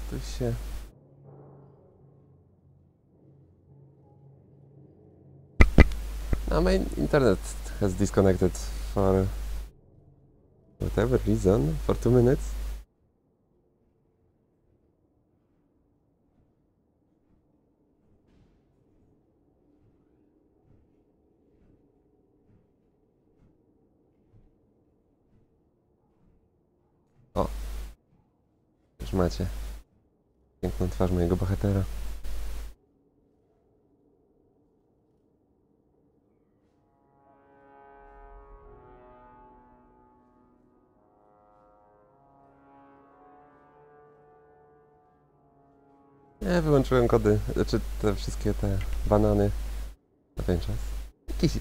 Tu się... No, my internet has disconnected for whatever reason, for 2 minutes. O! Już macie piękną twarz mojego bohatera. Nie, wyłączyłem kody, znaczy te wszystkie te banany na ten czas. Jakiś...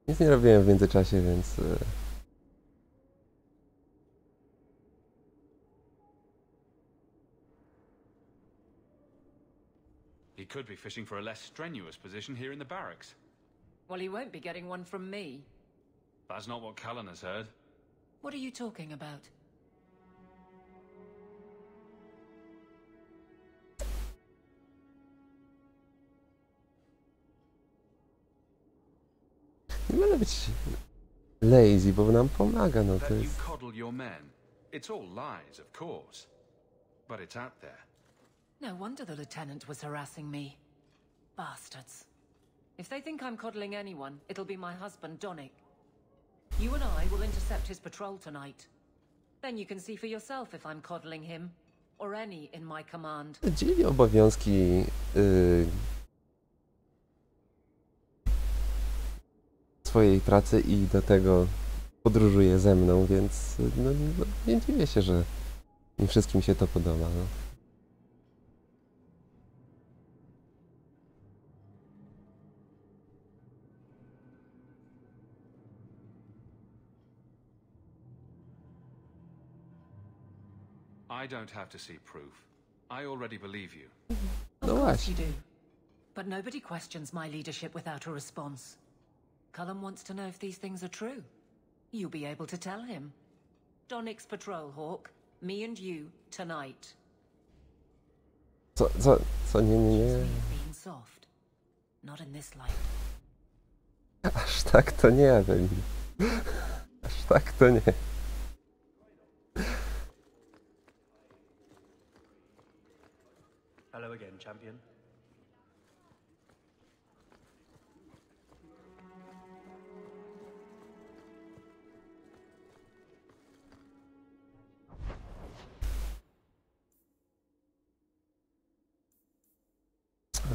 Nic nie robiłem w międzyczasie, więc... He could be fishing for a less strenuous position here in the barracks. Well, he won't be getting one from me. That's not what Callan has heard. What are you talking about? Nie może być lazy, bo nam pomaga, no to That you jest... coddle your men. It's all lies, of course. But it's out there. No wonder the lieutenant was harassing me. Bastards. If they think I'm coddling anyone, it'll be my husband, Donnick. You and I will intercept his patrol tonight. Then you can see for yourself if I'm coddling him, or any in my command. Dzieli obowiązki swojej pracy i do tego podróżuje ze mną, więc no, nie dziwię się, że nie wszystkim się to podoba. No. I don't have to see proof. I already believe you. Of course you do. But nobody questions my leadership without a response. Cullen wants to know if these things are true. You'll be able to tell him. Donnick's patrol, Hawk. Me and you, tonight. Co, nie. Being soft. Not in this life. Aż tak to nie, Ewelin. Aż tak to nie. Hello again, champion.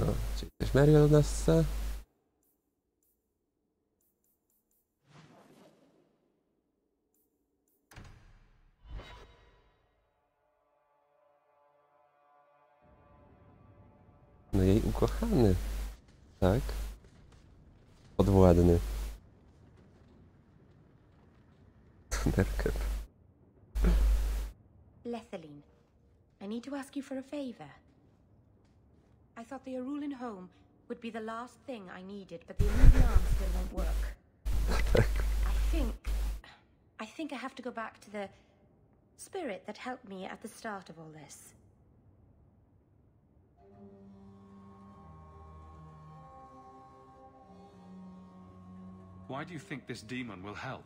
O, czy ktoś Mariel nas chce? No jej ukochany. Tak? Podwładny. Thundercap. Lethaline, I need to ask you for a favor. I thought the Arulan home would be the last thing I needed, but the Arulan arm still won't work. Tak. I think I have to go back to the spirit that helped me at the start of all this. Why do you think this demon will help?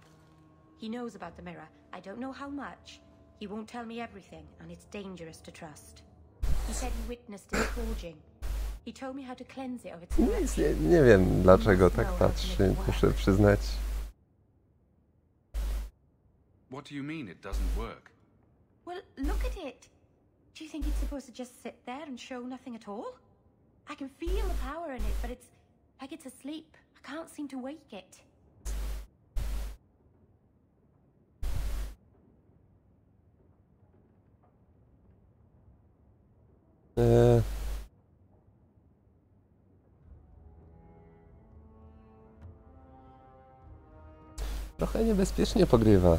He knows about the mirror. I don't know how much. He won't tell me everything, and it's dangerous to trust. He said he witnessed its forging. He told me how to cleanse it of its corruption. Nie wiem dlaczego tak patrzy, muszę przyznać. What do you mean it doesn't work? Well, look at it. Do you think it's supposed to just sit there and show nothing at all? I can feel the power in it, but it's like it's asleep. I can't seem to wake it. Trochę niebezpiecznie pogrywa.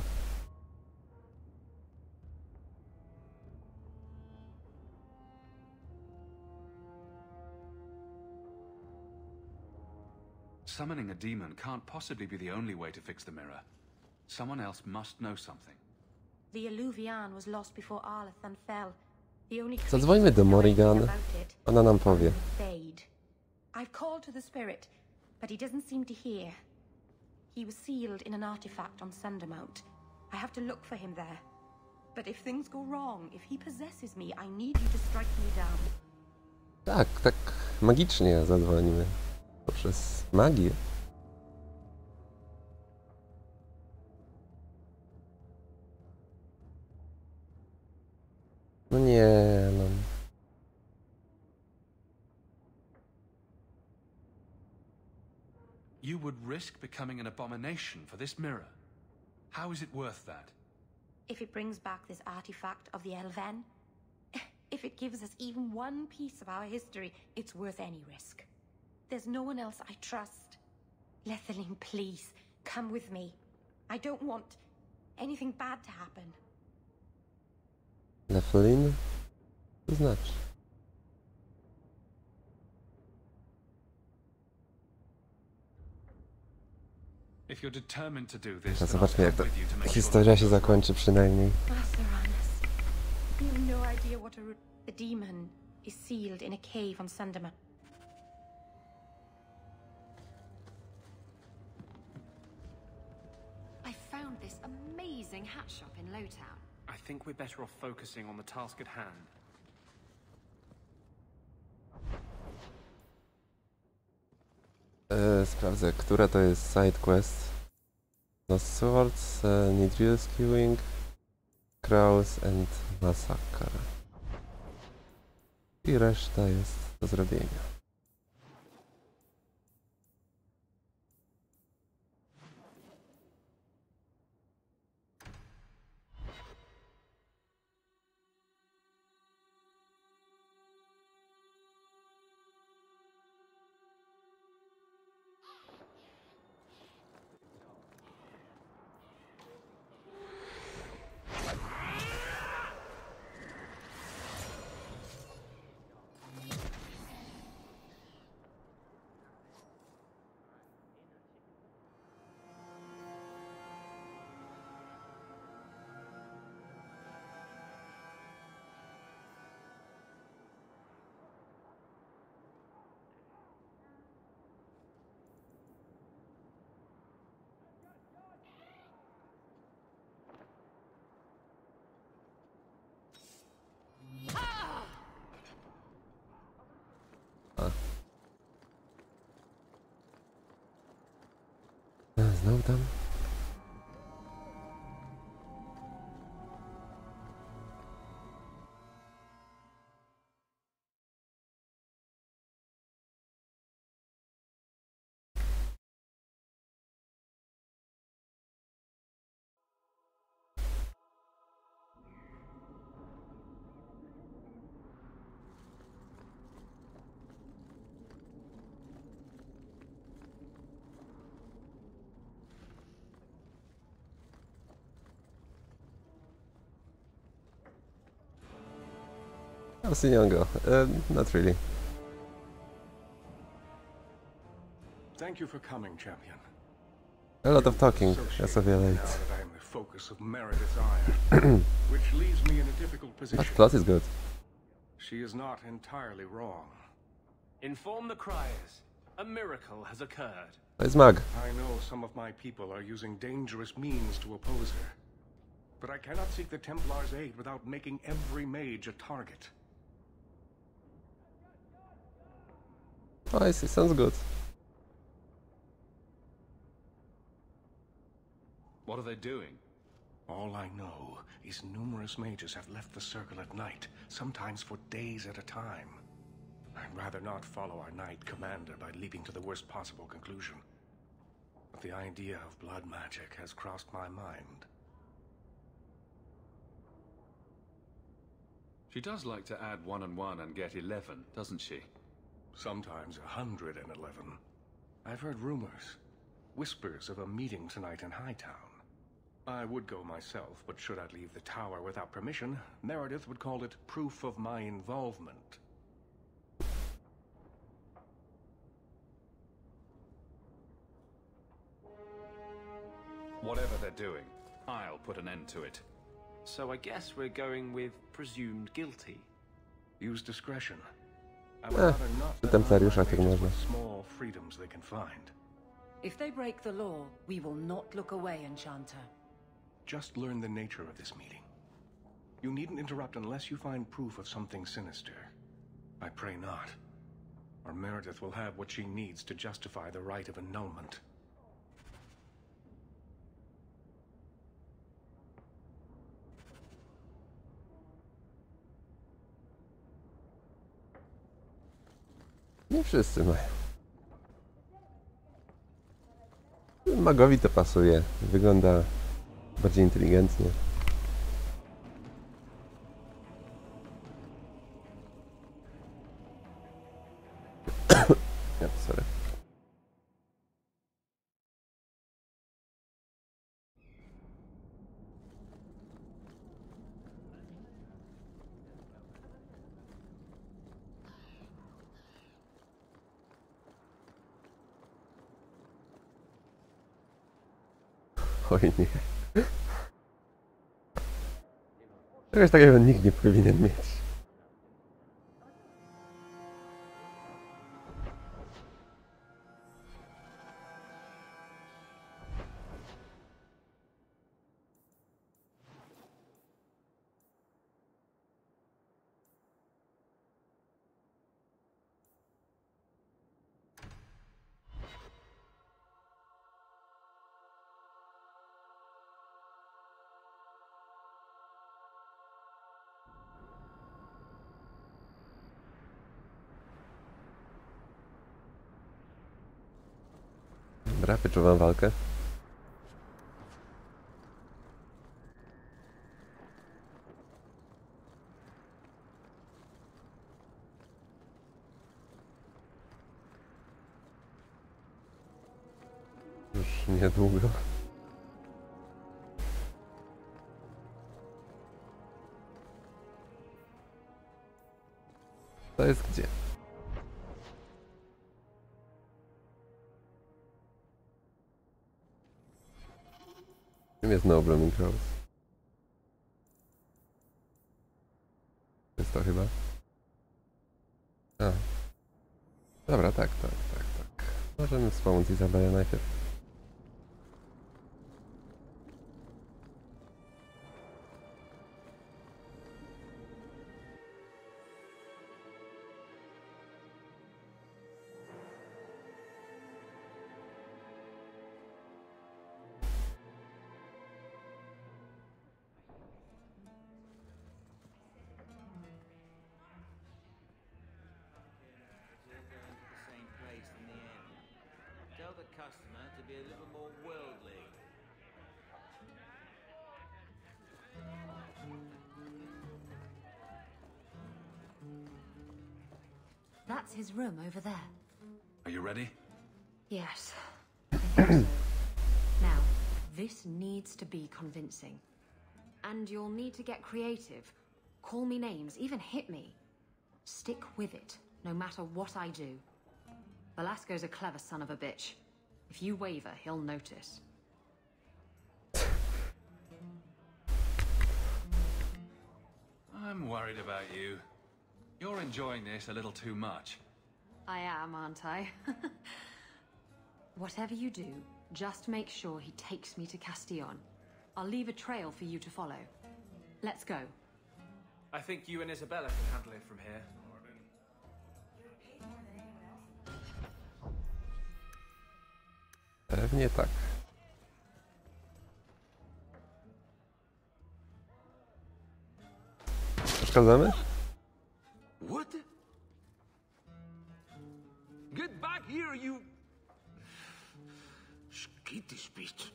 Summoning a demon can't possibly be the only way to fix the mirror. Someone else must know something. The Alluvian was lost before Arlathan fell. The only Zadzwońmy do Morrigan. Ona nam powie. Fade. I've called to the spirit, but he doesn't seem to hear. He was sealed in an artifact on Sundermount. I have to look for him there. But if things go wrong, if he possesses me, I need you to strike me down. Tak magicznie zadzwonimy. Poprzez magię. No nie, no. You would risk becoming an abomination for this mirror. How is it worth that? If it brings back this artifact of the Elven, if it gives us even one piece of our history, it's worth any risk. There's no one else I trust. Lethaline, please, come with me. I don't want anything bad to happen. Lethaline? To znaczy? If you're determined to do this, To then I'll zobaczmy, jak come ta with you to make sure historia that się it goes zakończy przynajmniej. Master Anus, you have no idea what the demon is sealed in a cave on Sundermount. I found this amazing hat shop in Lowtown. I think we're better off focusing on the task at hand. Sprawdzę, która to jest side quest. No Swords, Need Rescuing, Crows and Massacre. I reszta jest do zrobienia. Znowu tam? I've seen Yongo. Not really. Thank you for coming, champion. A lot of talking, as of Now late. that I am the focus of Meredith's ire, which leaves me in a difficult But position. plot is good. She is not entirely wrong. Inform the criers. A miracle has occurred. To jest mag. I know some of my people are using dangerous means to oppose her. But I cannot seek the Templar's aid without making every mage a target. Oh, I see. Sounds good. What are they doing? All I know is numerous mages have left the circle at night, sometimes for days at a time. I'd rather not follow our knight commander by leaping to the worst possible conclusion. But the idea of blood magic has crossed my mind. She does like to add 1 and 1 and get 11, doesn't she? Sometimes 111. I've heard rumors, whispers of a meeting tonight in Hightown. I would go myself, but should I leave the tower without permission, Meredith would call it proof of my involvement. Whatever they're doing, I'll put an end to it. So I guess we're going with presumed guilty. Use discretion. I would rather not Pytam Sariusza, let jak our mages można. with small freedoms they can find. If they break the law, we will not look away, Enchanter. Just learn the nature of this meeting. You needn't interrupt unless you find proof of something sinister. I pray not. Or Meredith will have what she needs to justify the right of annulment. Nie wszyscy mają. Magowi to pasuje. Wygląda bardziej inteligentnie. Ja, sorry. Oj nie. Czegoś takiego nikt nie powinien mieć. Dobra, wyczuwam walkę. Już niedługo. To jest gdzie? Czym jest No Blooming Rose? Jest to chyba? A. Dobra, tak. Możemy wspomóc Izabelę najpierw. Tell the customer to be a little more worldly. That's his room over there. Are you ready? Yes. I think so. Now, this needs to be convincing. And you'll need to get creative. Call me names, even hit me. Stick with it, no matter what I do. Velasco's a clever son of a bitch. If you waver, he'll notice. I'm worried about you. You're enjoying this a little too much. I am, aren't I? Whatever you do, just make sure he takes me to Castillon. I'll leave a trail for you to follow. Let's go. I think you and Isabella can handle it from here. Pewnie tak. Przeszkadzamy? What? Get back here, you... skittish bitch.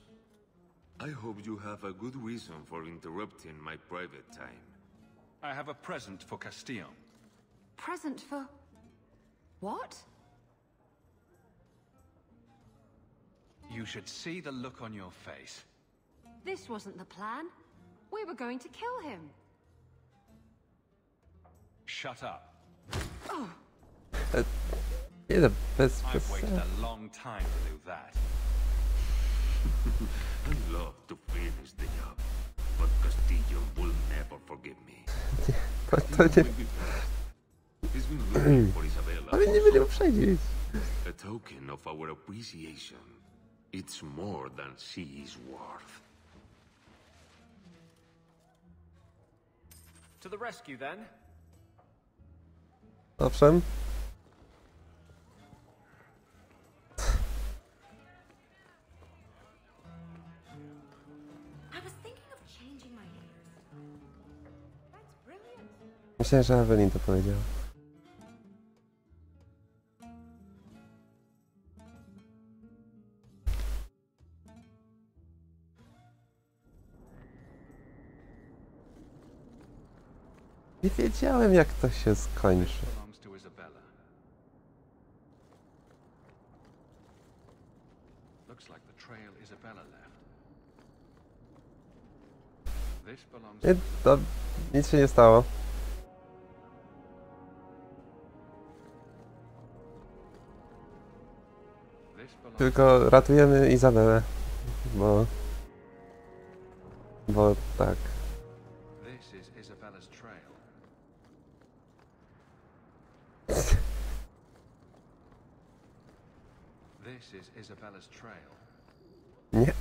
I hope you have a good reason for interrupting my private time. I have a present for Castillon. Present for... what? You should see the look on your face. This wasn't the plan. We were going to kill him. Shut up. Nie, bez I've waited sensu. a long time to do that. I'd love to finish the job, but Castillo will never forgive me. To nie... He's been looking for Isabella. Ale nie będzie uprzedzić. A token of our appreciation. It's more than she is worth. To the rescue, then. Owszem. I was thinking of changing my ears. That's brilliant. Myślałem, że Evelyn to powiedziała. Nie wiedziałem, jak to się skończy. Belongs to Isabella. Looks like the trail Isabella left. This belongs to Nie, to nic się nie stało. this belongs Tylko ratujemy Izabelę. Bo tak. This is Isabella's trail. This is Isabella's trail. Nie.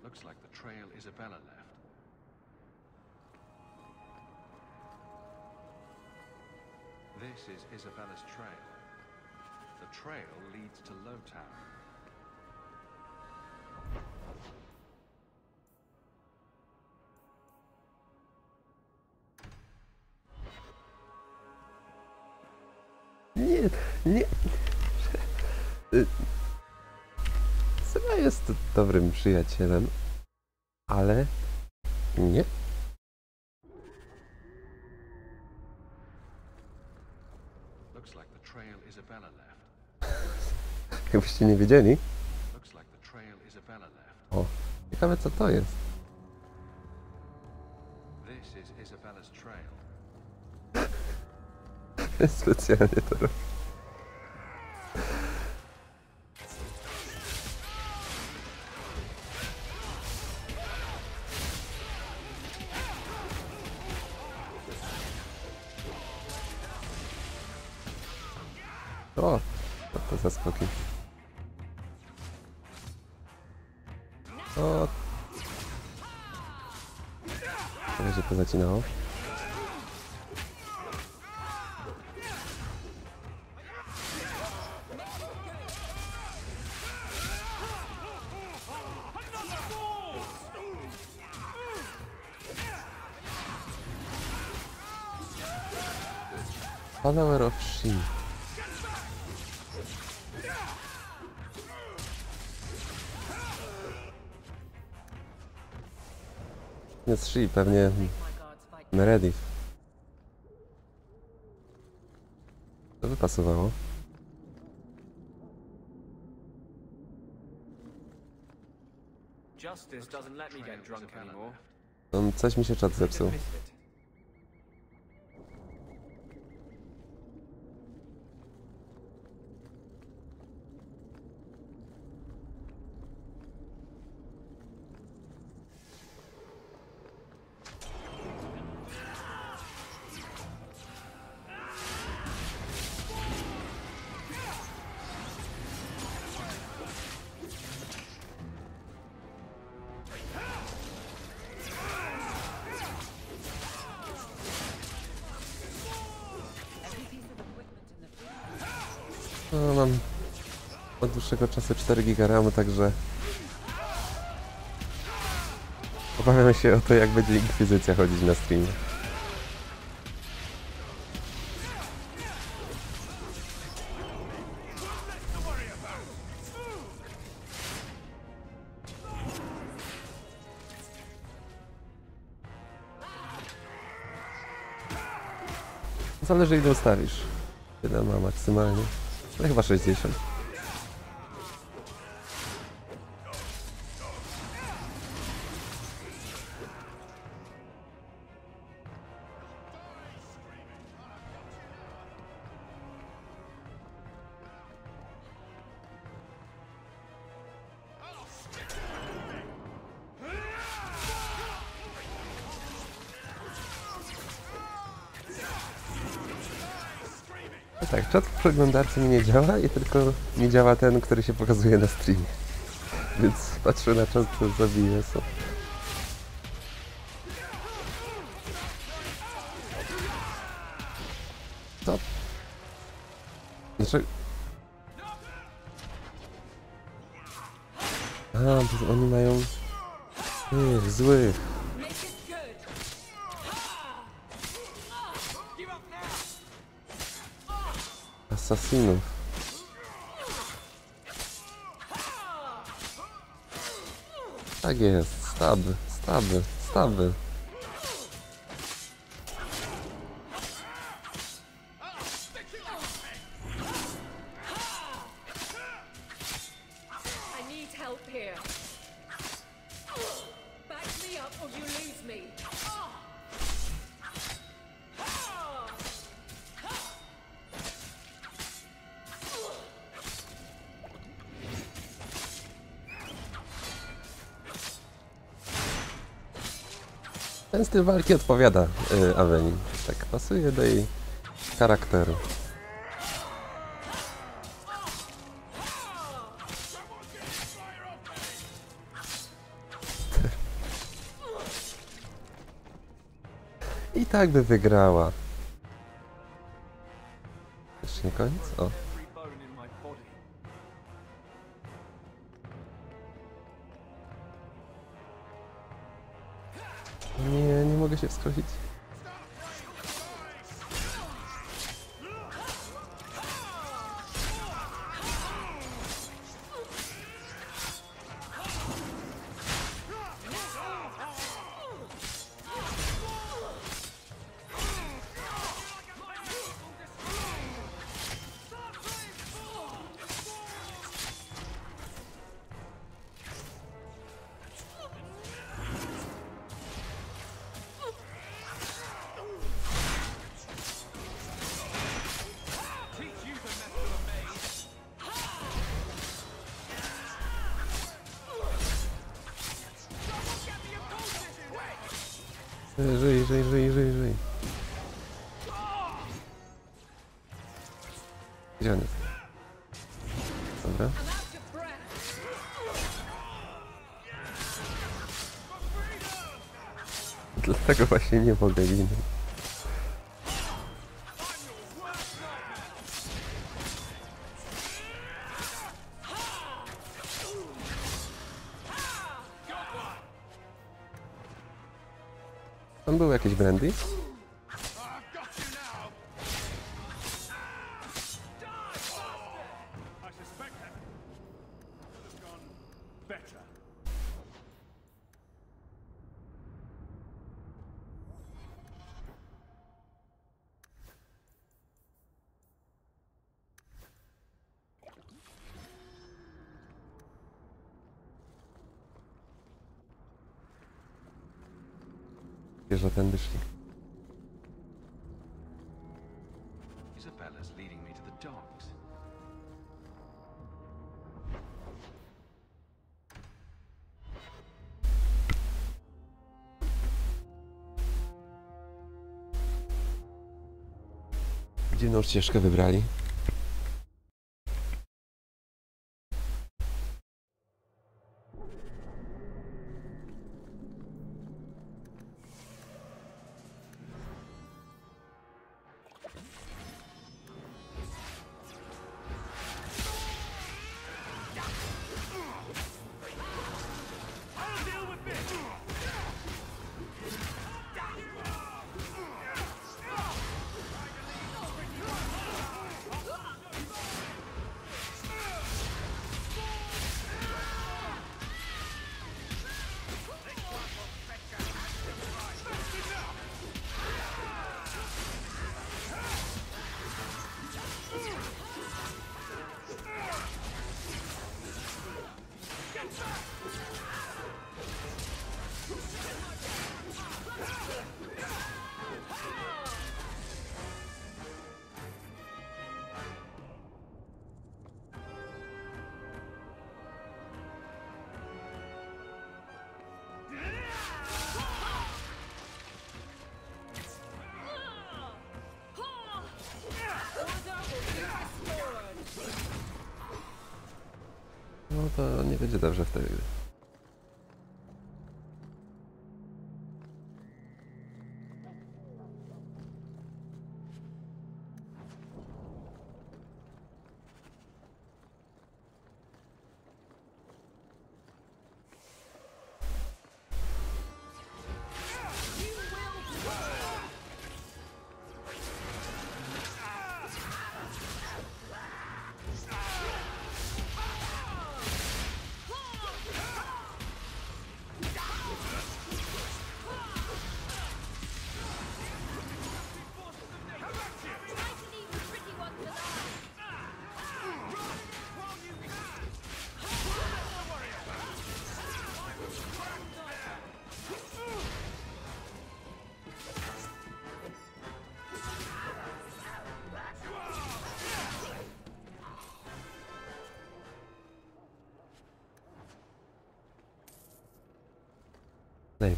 Looks like the trail Isabella left. This is Isabella's trail. The trail leads to Lowtown. Nie, nie. Seba jest dobrym przyjacielem, ale nie. Looks like the trail Isabella left. Jakbyście nie wiedzieli. Looks like the trail Isabella left. O, ciekawe co to jest. This is Isabella's trail. Specjalnie to robię. O, co to za skoki. O, to się to zacinało. Follower of She. Jest She, pewnie Meredith. To by pasowało. Justice doesn't let me get drunk anymore. Coś mi się czat zepsuł. Missed it. No, mam od dłuższego czasu 4 giga RAMu, także obawiam się o to, jak będzie inkwizycja chodzić na streamie. Zależy, ile ustawisz. Tyle ma maksymalnie. Ale chyba 60. Tak, czat w przeglądarce mi nie działa i tylko mi działa ten, który się pokazuje na streamie. Więc patrzę na czat, co zabiję sobie. Co? Dlaczego? A, bo oni mają tych złych asasinów. Tak jest, staby, staby, staby. Ten styl walki odpowiada Avelin. Tak, pasuje do jej charakteru. I tak by wygrała. Jeszcze nie koniec? O. Nie, nie mogę się wskroić. Żyj, żyj, żyj, żyj, żyj. Gdzie on jest? Dobra. Dlatego właśnie nie mogę ginąć. Tam był jakiś brandy? Wiesz, że tędy szli. Isabella's leading me to the docks. Dziwną ścieżkę wybrali. to nie będzie dobrze wtedy.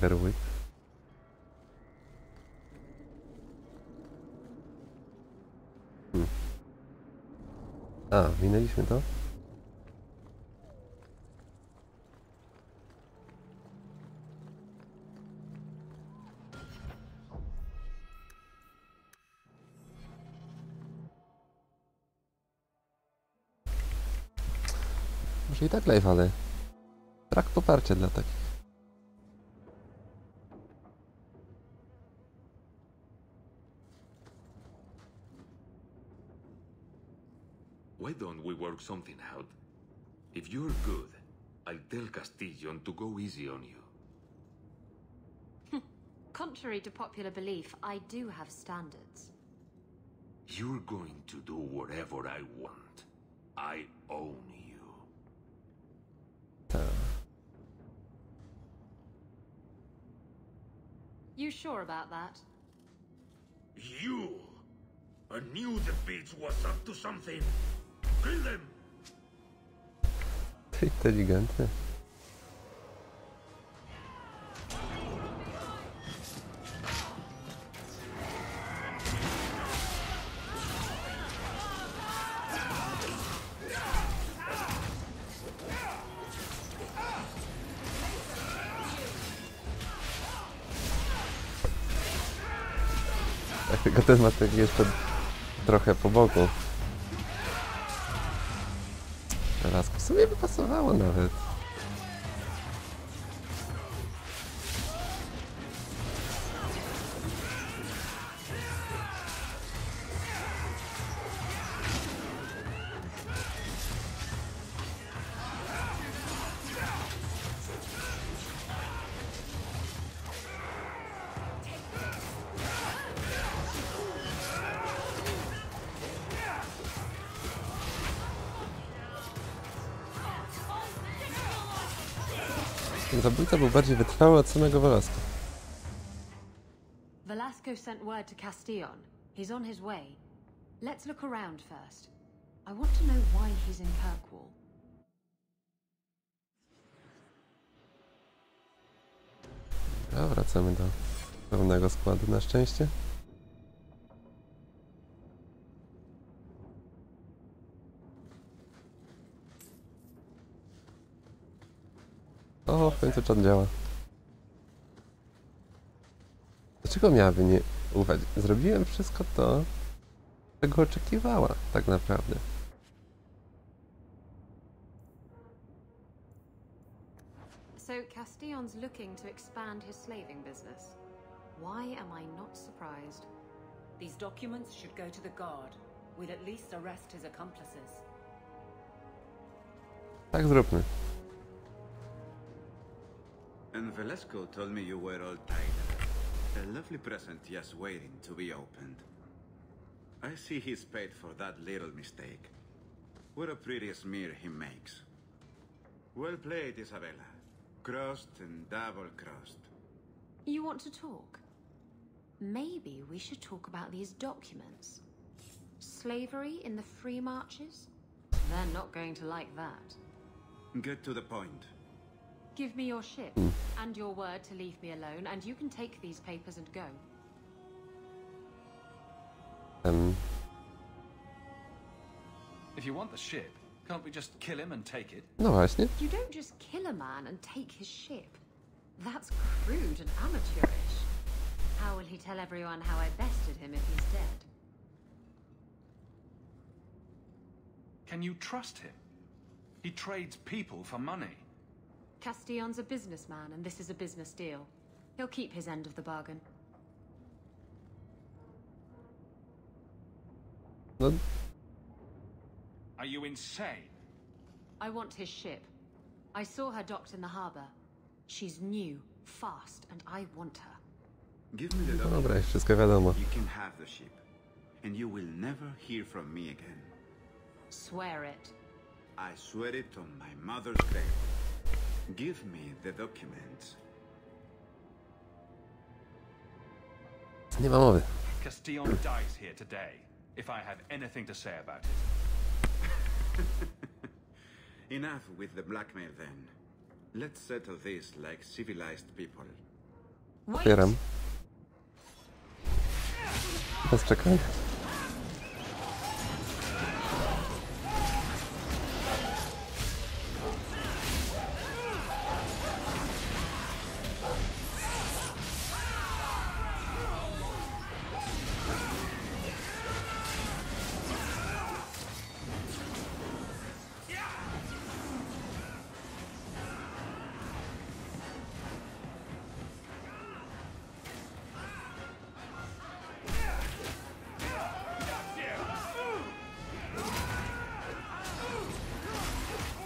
Whip. A, minęliśmy to? Może i tak live, ale brak poparcia dla takich. Why don't we work something out? If you're good, I'll tell Castillon to go easy on you. Contrary to popular belief, I do have standards. You're going to do whatever I want. I own you. You sure about that? You! I knew the bitch was up to something. Kill them! Ty inteligentny. Tylko ten ma tak jeszcze trochę po boku. Teraz w sumie by pasowało nawet. Ten zabójca był bardziej wytrwały od samego Velasco. Velasco sent word to Castillon. He's on his way. Let's look around first. I want to know why he's in Kirkwall. A wracamy do pełnego składu na szczęście. O, w końcu czat działa. Dlaczego miałaby nie ufać? Zrobiłem wszystko to, czego oczekiwała, tak naprawdę. So Castillon's looking to expand his slaving business. Why am I not surprised? These documents should go to the guard. We'll at least arrest his accomplices. Tak zróbmy. And Velasco told me you were all tied up. A lovely present just waiting to be opened. I see he's paid for that little mistake. What a pretty smear he makes. Well played, Isabella. Crossed and double-crossed. You want to talk? Maybe we should talk about these documents. Slavery in the free marches? They're not going to like that. Get to the point. Give me your ship, and your word to leave me alone, and you can take these papers and go. If you want the ship, Can't we just kill him and take it? No właśnie. You don't just kill a man and take his ship. That's crude and amateurish. How will he tell everyone how I bested him if he's dead? Can you trust him? He trades people for money. Castillon's a businessman, and this is a business deal. He'll keep his end of the bargain. No, Are you insane? I want his ship. I saw her docked in the harbor. She's new, fast, and I want her. Give me the dobra, document. już wszystko wiadomo. You can have the ship, and you will never hear from me again. Swear it. I swear it on my mother's grave. Give me the documents. Nie ma mowy. Castillon dies here today, if I have anything to say about it. Enough with the blackmail then. Let's settle this like civilized people. Otwieram. Bez czekania.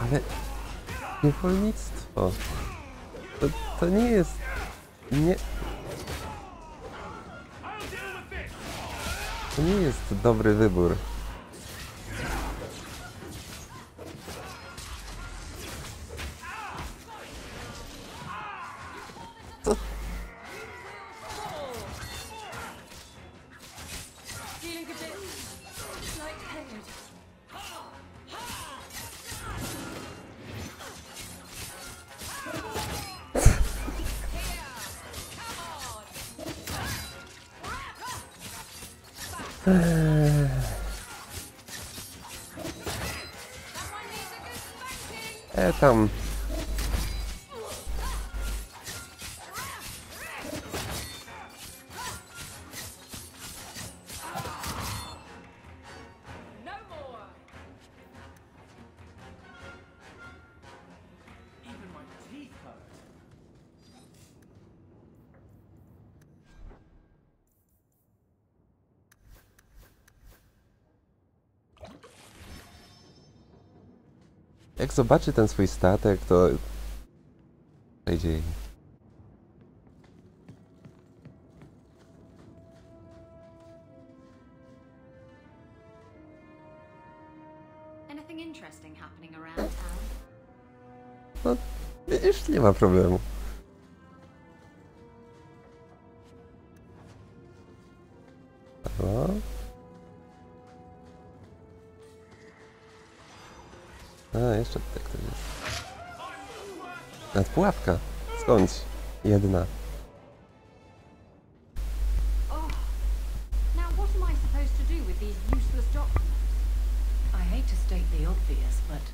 Ale niewolnictwo. To nie jest... Nie... To nie jest dobry wybór. Co? Tam. Jak zobaczy ten swój statek, to przejdzie jej. Anything interesting happening around town? No, widzisz, nie ma problemu. O. A, jeszcze tutaj ktoś jest. Nadpułapka. Skądś? Jedna. Oh. Now what am I supposed to do with these useless documents? I hate to state the obvious, but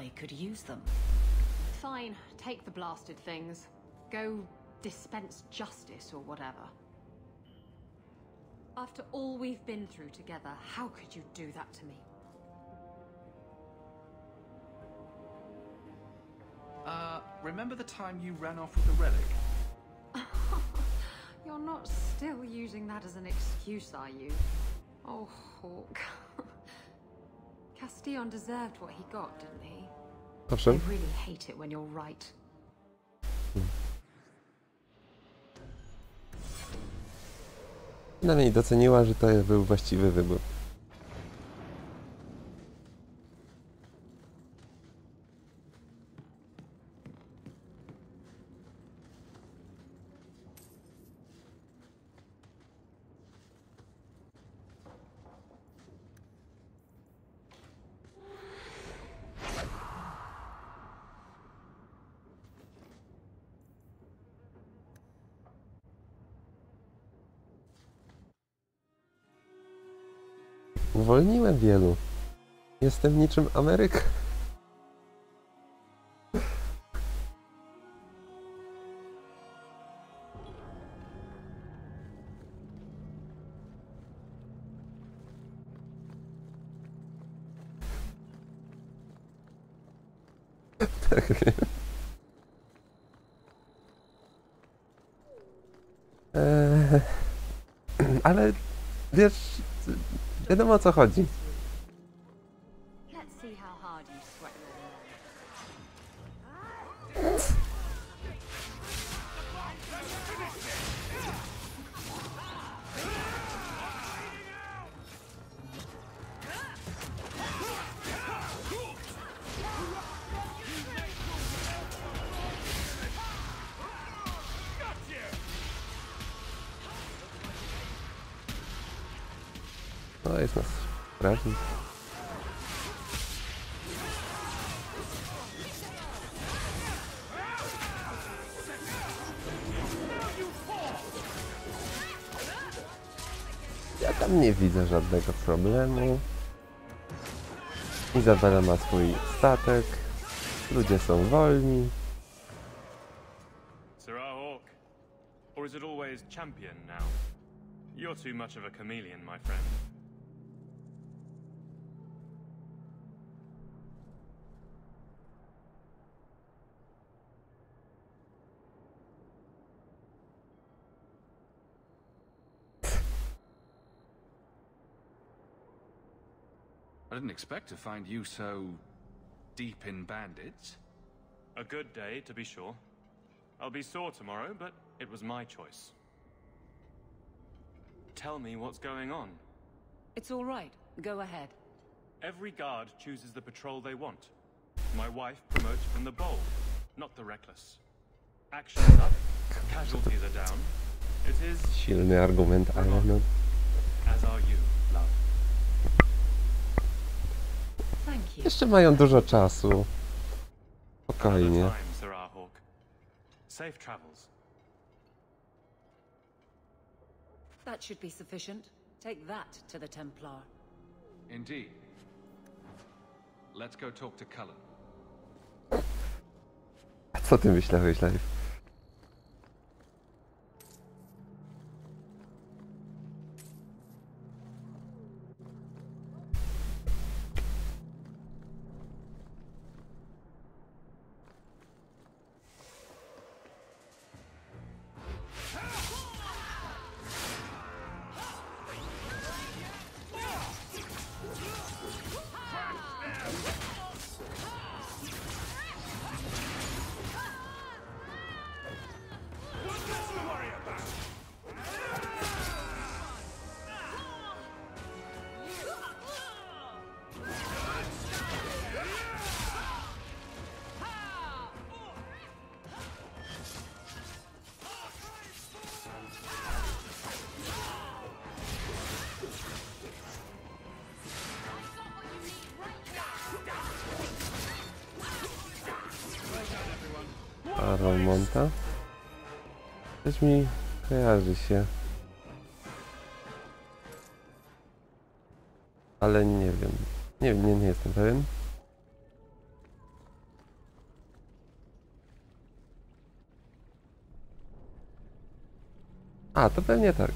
I could use them. Fine, take the blasted things. Go dispense justice or whatever. After all we've been through together, how could you do that to me? Remember the time you ran off with the relic? You're not still using that as an excuse, are you? Oh, Hawk. Castillon deserved what he got, didn't he? Owszem. I really hate it when you're right. Przynajmniej doceniła, że to był właściwy wybór. Uwolniłem wielu. Jestem niczym Ameryka. Tak wiem. Ale wiesz, wiadomo o co chodzi. Let's see how hard you sweat your No jest nas strażnik. Ja tam nie widzę żadnego problemu. Izabela ma swój statek. Ludzie są wolni. Sir Hawk. Or is it always champion now? You're too much of a chameleon, my friend. I didn't expect to find you so deep in bandits. A good day, to be sure. I'll be sore tomorrow, but it was my choice. Tell me what's going on. It's all right. Go ahead. Every guard chooses the patrol they want. My wife promotes from the bold, not the reckless. Action's up, casualties are down. It is... Silny argument, ale no... As are you, love. Thank you. Jeszcze mają dużo czasu. Another Spokojnie. time, Sir Hawk. Safe travels. That should be sufficient. Take that to the Templar. Indeed. Let's go talk to Cullen. A co ty myślałeś, Live? Monta. Coś mi kojarzy się. Ale nie wiem. Nie jestem pewien. A, to pewnie tak.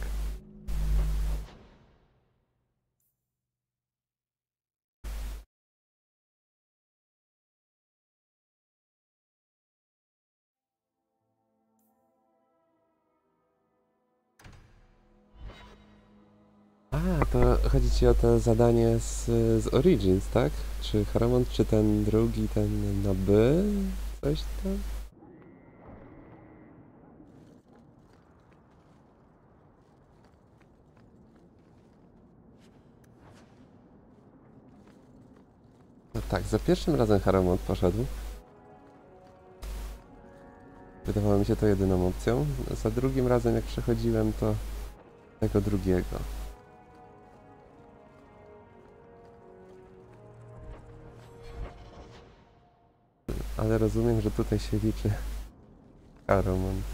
A, to chodzi ci o to zadanie z Origins, tak? Czy Haramond, czy ten drugi, ten na B? Coś tam? No tak, za pierwszym razem Haramond poszedł. Wydawało mi się to jedyną opcją. Za drugim razem jak przechodziłem to tego drugiego. Ale rozumiem, że tutaj się liczy Haramond.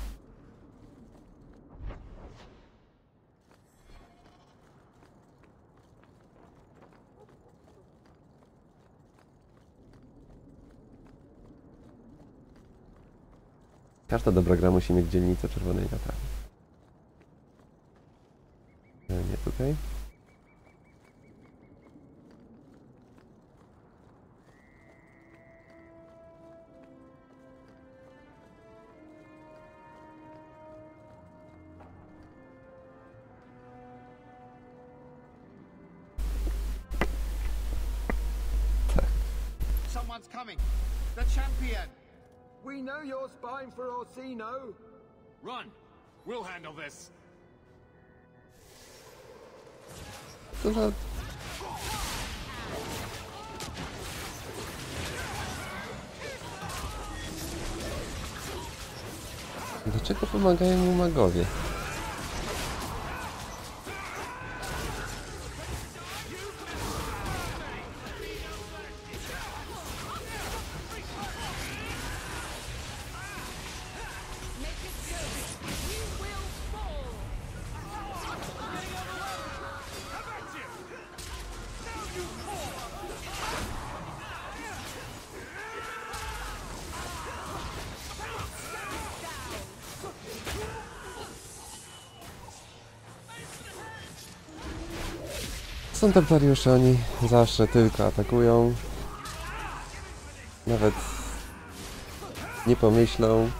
Każda dobra gra musi mieć dzielnicę czerwonej latarni. Nie tutaj. someone's coming. The champion. We know you're spying for Orsino. Run! We'll handle this. Co za... Dlaczego pomagają mu magowie? Są templariusze, oni zawsze tylko atakują. Nawet nie pomyślą.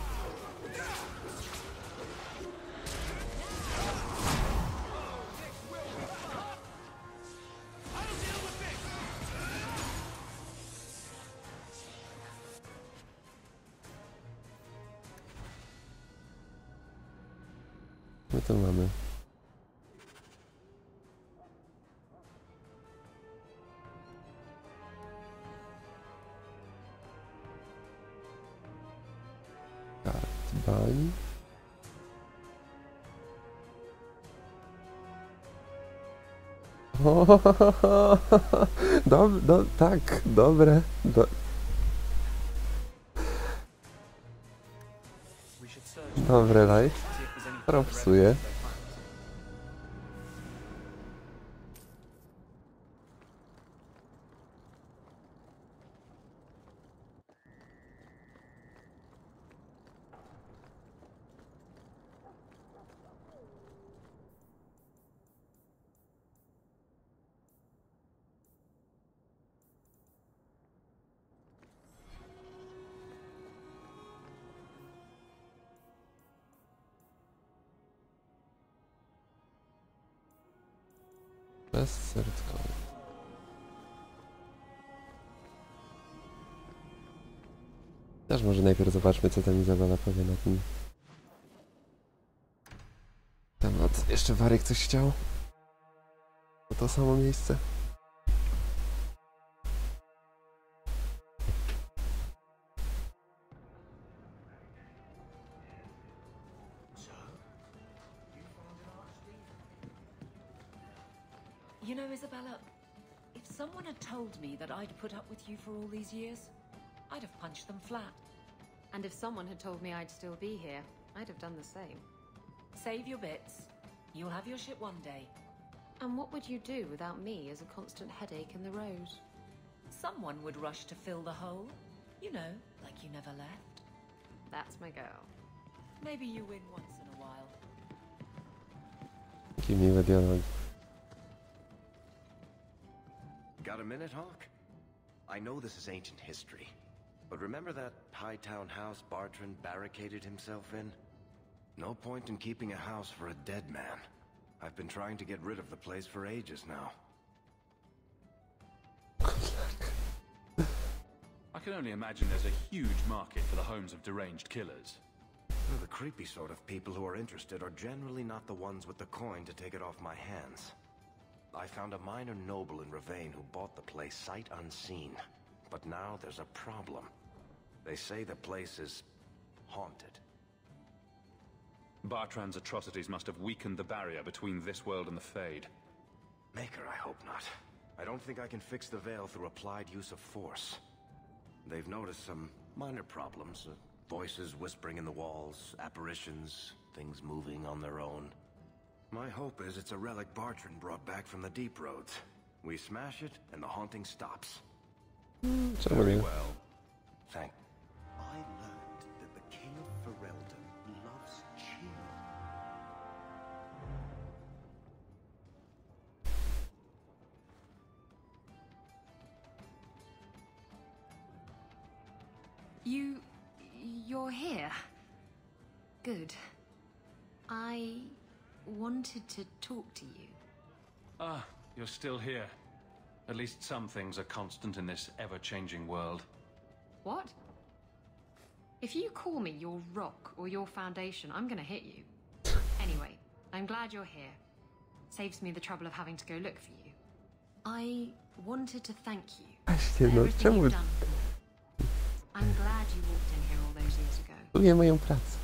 My to mamy. Bani. Tak, dobre. Dobre live. Propsuję. Bezsercowy. Też może najpierw zobaczmy, co tam Izabela powie na ten temat. Jeszcze Waryk coś chciał? O to samo miejsce. You know, Isabella, if someone had told me that I'd put up with you for all these years, I'd have punched them flat. And if someone had told me I'd still be here, I'd have done the same. Save your bits. You'll have your ship one day. And what would you do without me as a constant headache in the road? Someone would rush to fill the hole. You know, like you never left. That's my girl. Maybe you win once in a while. Jaki miły dialog. Got a minute, Hawk? I know this is ancient history, but remember that Hightown house Bartrand barricaded himself in? No point in keeping a house for a dead man. I've been trying to get rid of the place for ages now. I can only imagine there's a huge market for the homes of deranged killers. Well, the creepy sort of people who are interested are generally not the ones with the coin to take it off my hands. I found a minor noble in Ravane who bought the place sight unseen. But now there's a problem. They say the place is haunted. Bartrand's atrocities must have weakened the barrier between this world and the Fade. Maker, I hope not. I don't think I can fix the veil through applied use of force. They've noticed some minor problems. Voices whispering in the walls, apparitions, things moving on their own. My hope is it's a relic Bartrand brought back from the Deep Roads. We smash it, and the haunting stops. Very well. Thank. I learned that the King of Ferelden loves cheese. You're here? Good. I wanted to talk to you. Ah, you're still here. At least some things are constant in this ever-changing world. What? If you call me your rock or your foundation, I'm gonna hit you. Anyway, I'm glad you're here. Saves me the trouble of having to go look for you. I wanted to thank you Właśnie, for no everything czemu you've done for me. I'm glad you walked in here all those years ago. lubię moją pracę?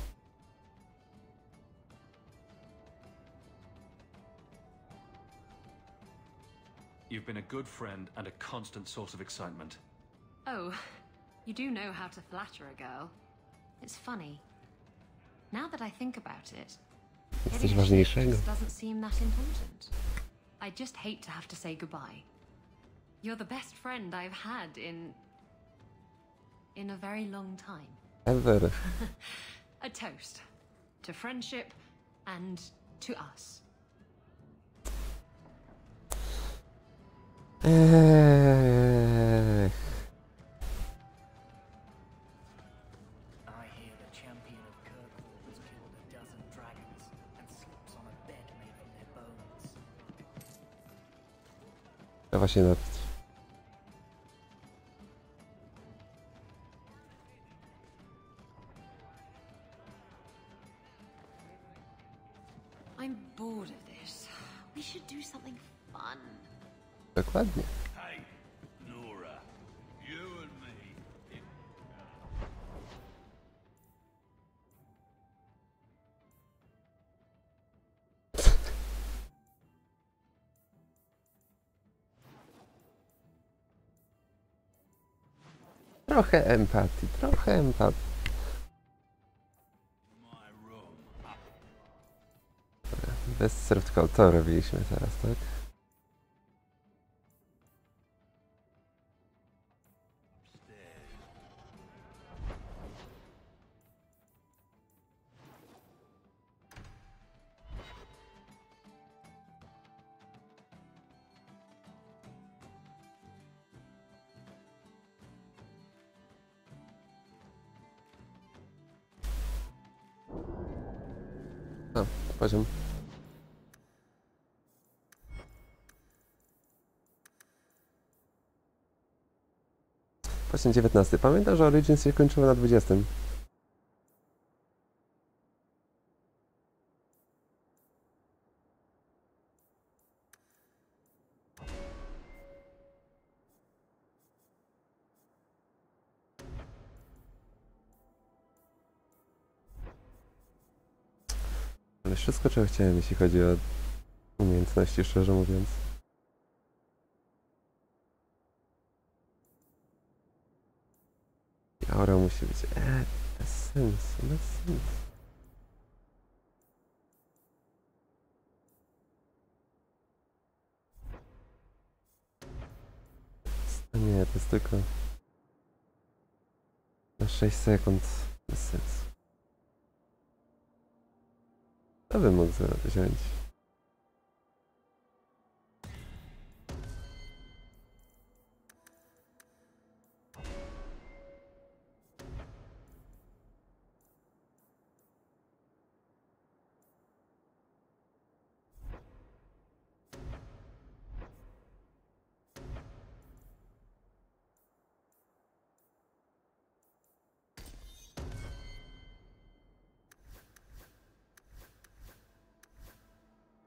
You've been a good friend and a constant source of excitement. Oh, you do know how to flatter a girl. It's funny. Now that I think about it, Jest coś getting a ważniejszego. just doesn't seem that important. I just hate to have to say goodbye. You're the best friend I've had in a very long time. Ever. A toast to friendship and to us. Ech. I hear the champion of Kirkwall has killed a dozen dragons and sleeps on a bed made from their bones. Trzeba się napić. I'm bored of this. We should do something fun. Dokładnie. Hey, Nora, you and me. Trochę empatii, trochę empatii. Bez serwtka to robiliśmy teraz, tak? O, poziom. Poziom 19. Pamiętam, że Origins się kończyło na 20. Ale wszystko, czego chciałem, jeśli chodzi o umiejętności, szczerze mówiąc. I aura musi być... bez sensu, bez sensu. Nie, to jest tylko... na 6 sekund. Bez sensu. To bym mógł wziąć.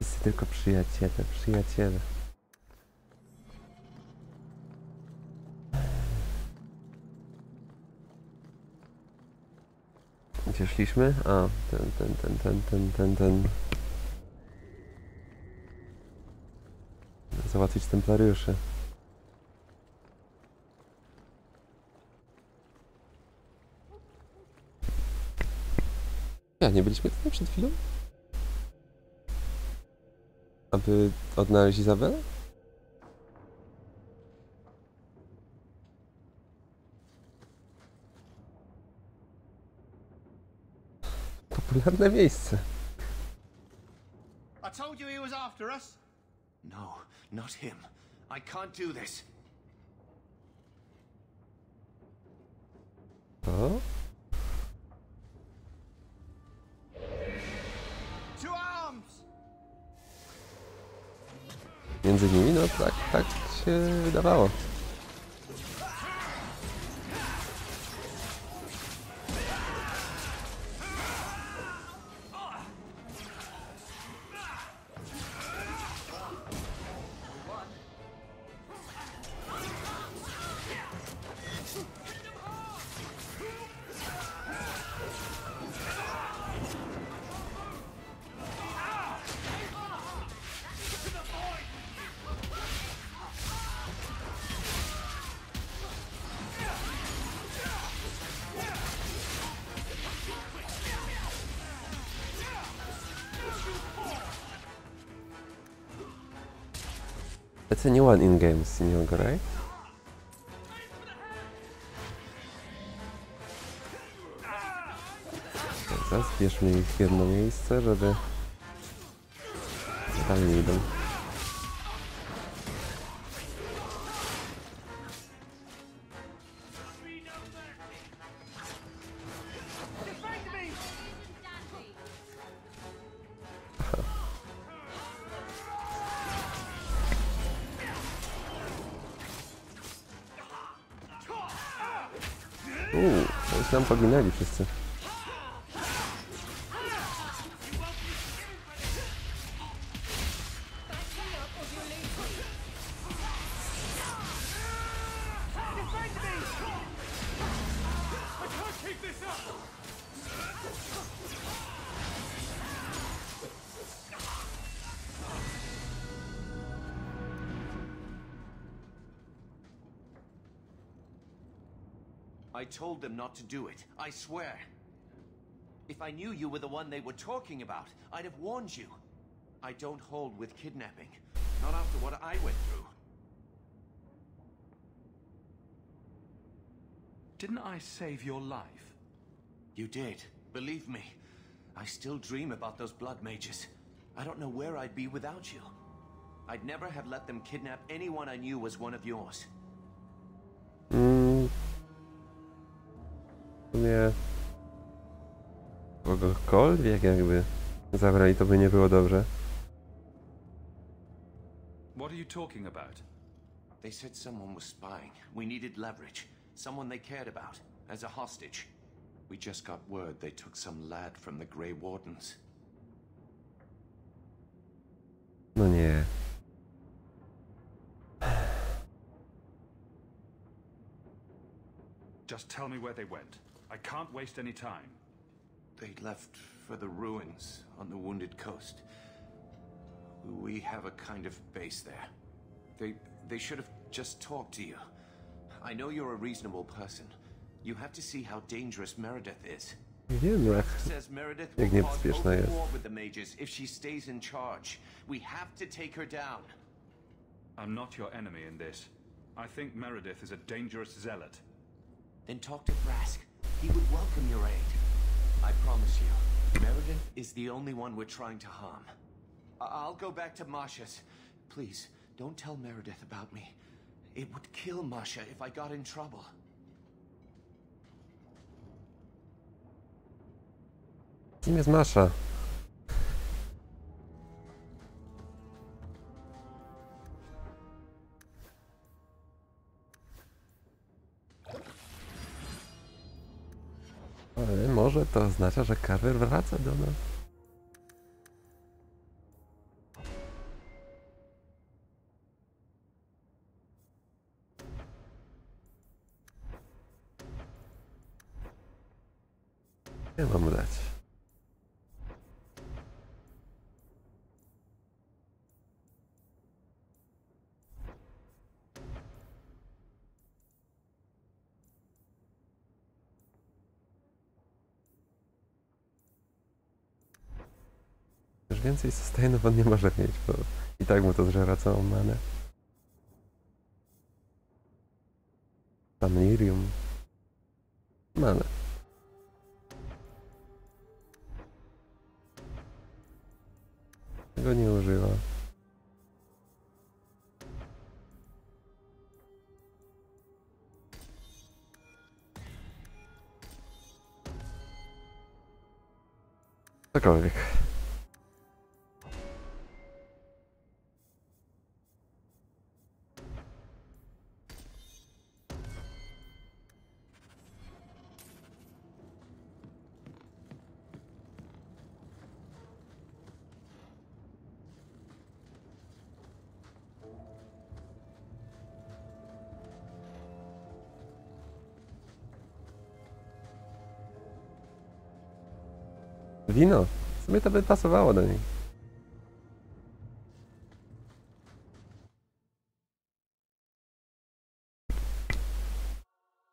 Wszyscy tylko przyjaciele, przyjaciele. Gdzie szliśmy? A, ten. Załatwić templariuszy. Ja, nie byliśmy tutaj przed chwilą? Aby odnaleźć Izabelę? Popularne miejsce. I told you he was after us. No, not him. I can't do this. O? To arms! Między nimi? No tak się wydawało. It's a new one in game, Siniogo, right? Dobra, zbierzmy ich w jedno miejsce, żeby... Dalej nie idą. To już nam poginęli wszyscy. I told them not to do it, I swear. If I knew you were the one they were talking about, I'd have warned you. I don't hold with kidnapping. Not after what I went through. Didn't I save your life? You did. Believe me. I still dream about those blood mages. I don't know where I'd be without you. I'd never have let them kidnap anyone I knew was one of yours. W sumie... Kogokolwiek jakby zabrali, to by nie było dobrze. What are you talking about? They said someone was spying. We needed leverage. Someone they cared about. As a hostage. We just got word they took some lad from the Grey Wardens. No nie. Just tell me where they went. I can't waste any time. They left for the ruins on the Wounded Coast. We have a kind of base there. They should have just talked to you. I know you're a reasonable person. You have to see how dangerous Meredith is. Wiem, jak niebezpieczna jest. With the mages if she stays in charge. We have to take her down. I'm not your enemy in this. I think Meredith is a dangerous zealot. Then talk to Brask. He would welcome your aid. I promise you, Meredith is the only one we're trying to harm. I'll go back to Masha's. Please, don't tell Meredith about me. It would kill Masha if I got in trouble. Kim jest Masha? Ale może to oznacza, że Carver wraca do nas. Nie mam mu dać. Już więcej sustainów on nie może mieć, bo i tak mu to zżera całą manę. Samnirium. Manę. Tego nie używa. Cokolwiek. Wino. W sumie to by pasowało do niej.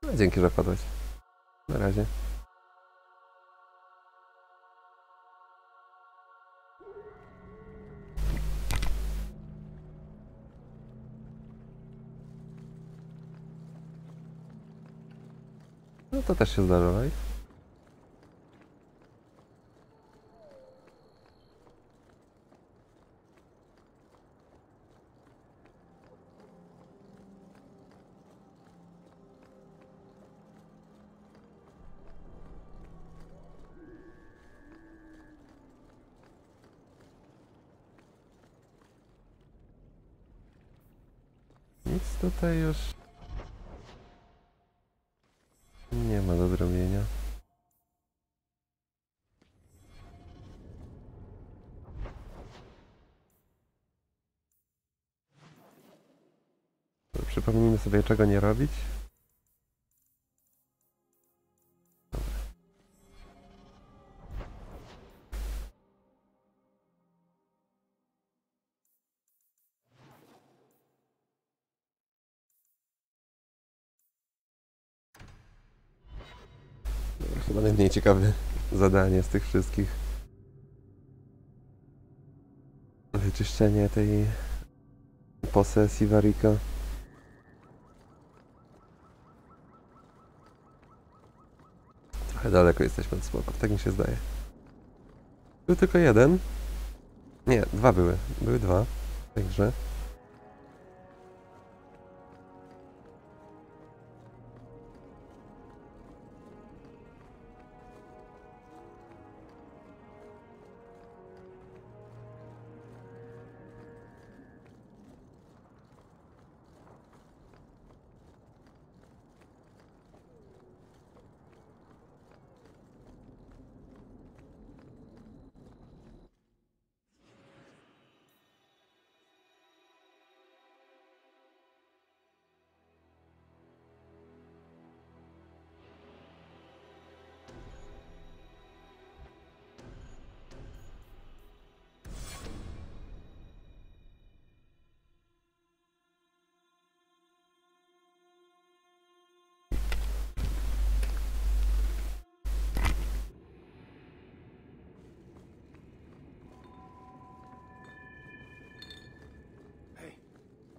No, dzięki, że wpadłeś. Na razie. No to też się zdarzyło. Nic tutaj już nie ma do zrobienia. To przypomnijmy sobie, czego nie robić. Chyba najmniej ciekawe zadanie z tych wszystkich. Wyczyszczenie tej posesji Warika. Trochę daleko jesteśmy od smoków, tak mi się zdaje. Był tylko jeden. Nie, dwa były. Były dwa. Także.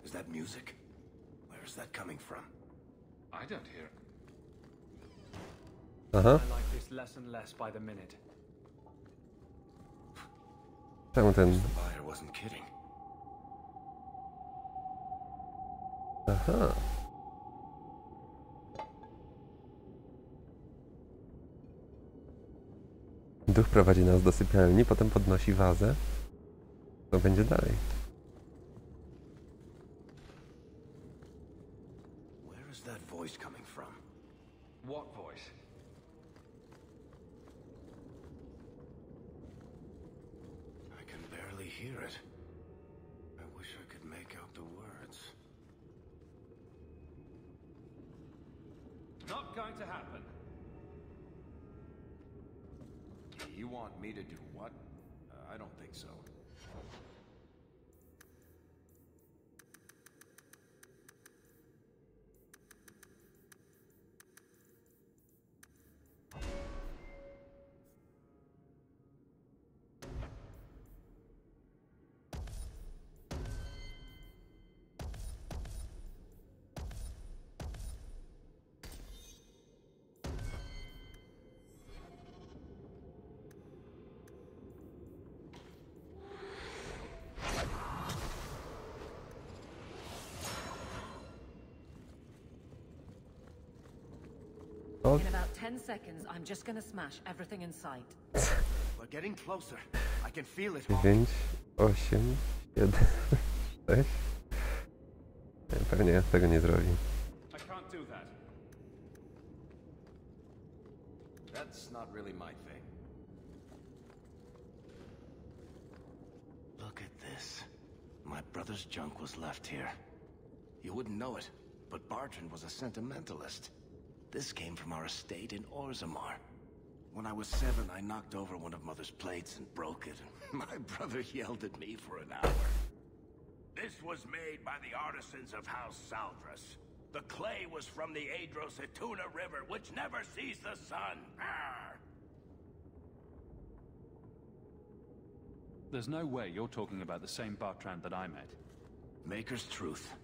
Is that music? Where is that coming from? I don't hear it. Aha. I like this less and less by the minute. Czemu ten... The buyer wasn't kidding. Aha. Duch prowadzi nas do sypialni, potem podnosi wazę. Co będzie dalej? Where is that voice coming from? What voice? I can barely hear it. I wish I could make out the words. Not going to happen. You want me to do what? I don't think so. In about 10 seconds, I'm just gonna smash everything in sight. We're getting closer. I can feel it. 9, 8, 7, 6. Pewnie tego nie zrobi. I can't do that. That's not really my thing. Look at this. My brother's junk was left here. You wouldn't know it, but Bartrand was a sentimentalist. This came from our estate in Orzammar. When I was 7, I knocked over one of Mother's plates and broke it. My brother yelled at me for an hour. This was made by the artisans of House Saldras. The clay was from the Adro-Setuna River, which never sees the sun. Arr! There's no way you're talking about the same Bartrand that I met. Maker's truth.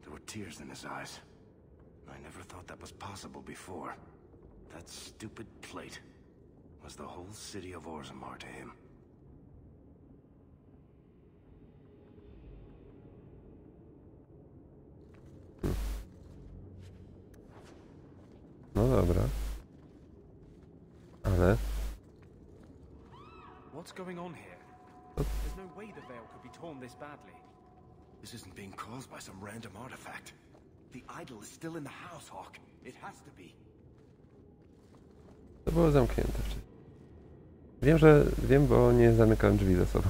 There were tears in his eyes. I never thought that was possible before. That stupid plate was the whole city of Orzammar to him. No dobra. Ale... What's going on here? There's no way the veil could be torn this badly. This isn't being caused by some random artifact. The idol is still in the house, Hawk. It has to be. To było zamknięte wcześniej. Wiem, bo nie zamykałem drzwi za sobą.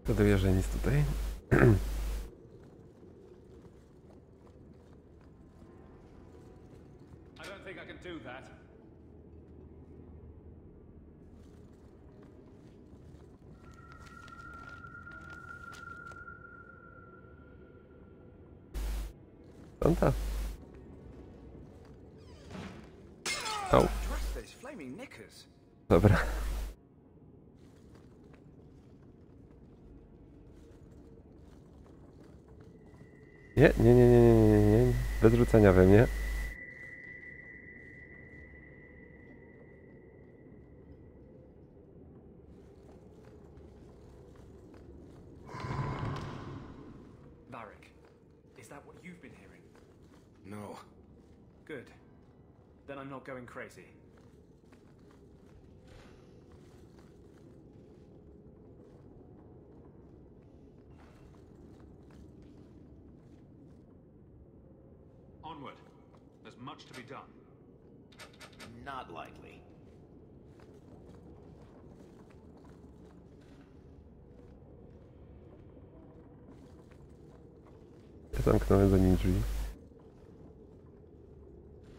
Zgaduję, że nic tutaj. I don't think I can do that. Santa. Au. Dobra. Nie. Bez rzucania we mnie. Varric, is that what you've been hearing? No. Good. Then I'm not going crazy. Onward. There's much to be done. Not likely. Ja zamknąłem za nim drzwi.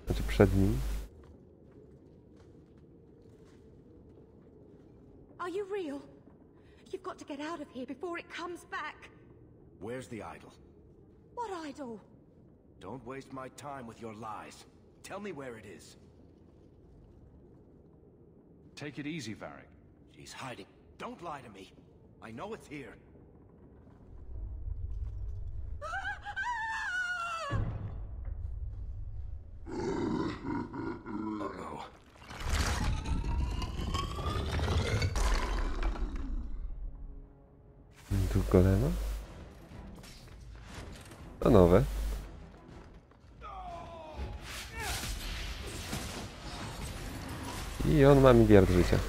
Znaczy przed nim. Are you real? You've got to get out of here before it comes back. Where's the idol? What idol? Don't waste my time with your lies. Tell me where it is. Take it easy, Varric. She's hiding. Don't lie to me. I know it's here. Uh-oh. Tu golema? To nowe. I on ma miliard życia.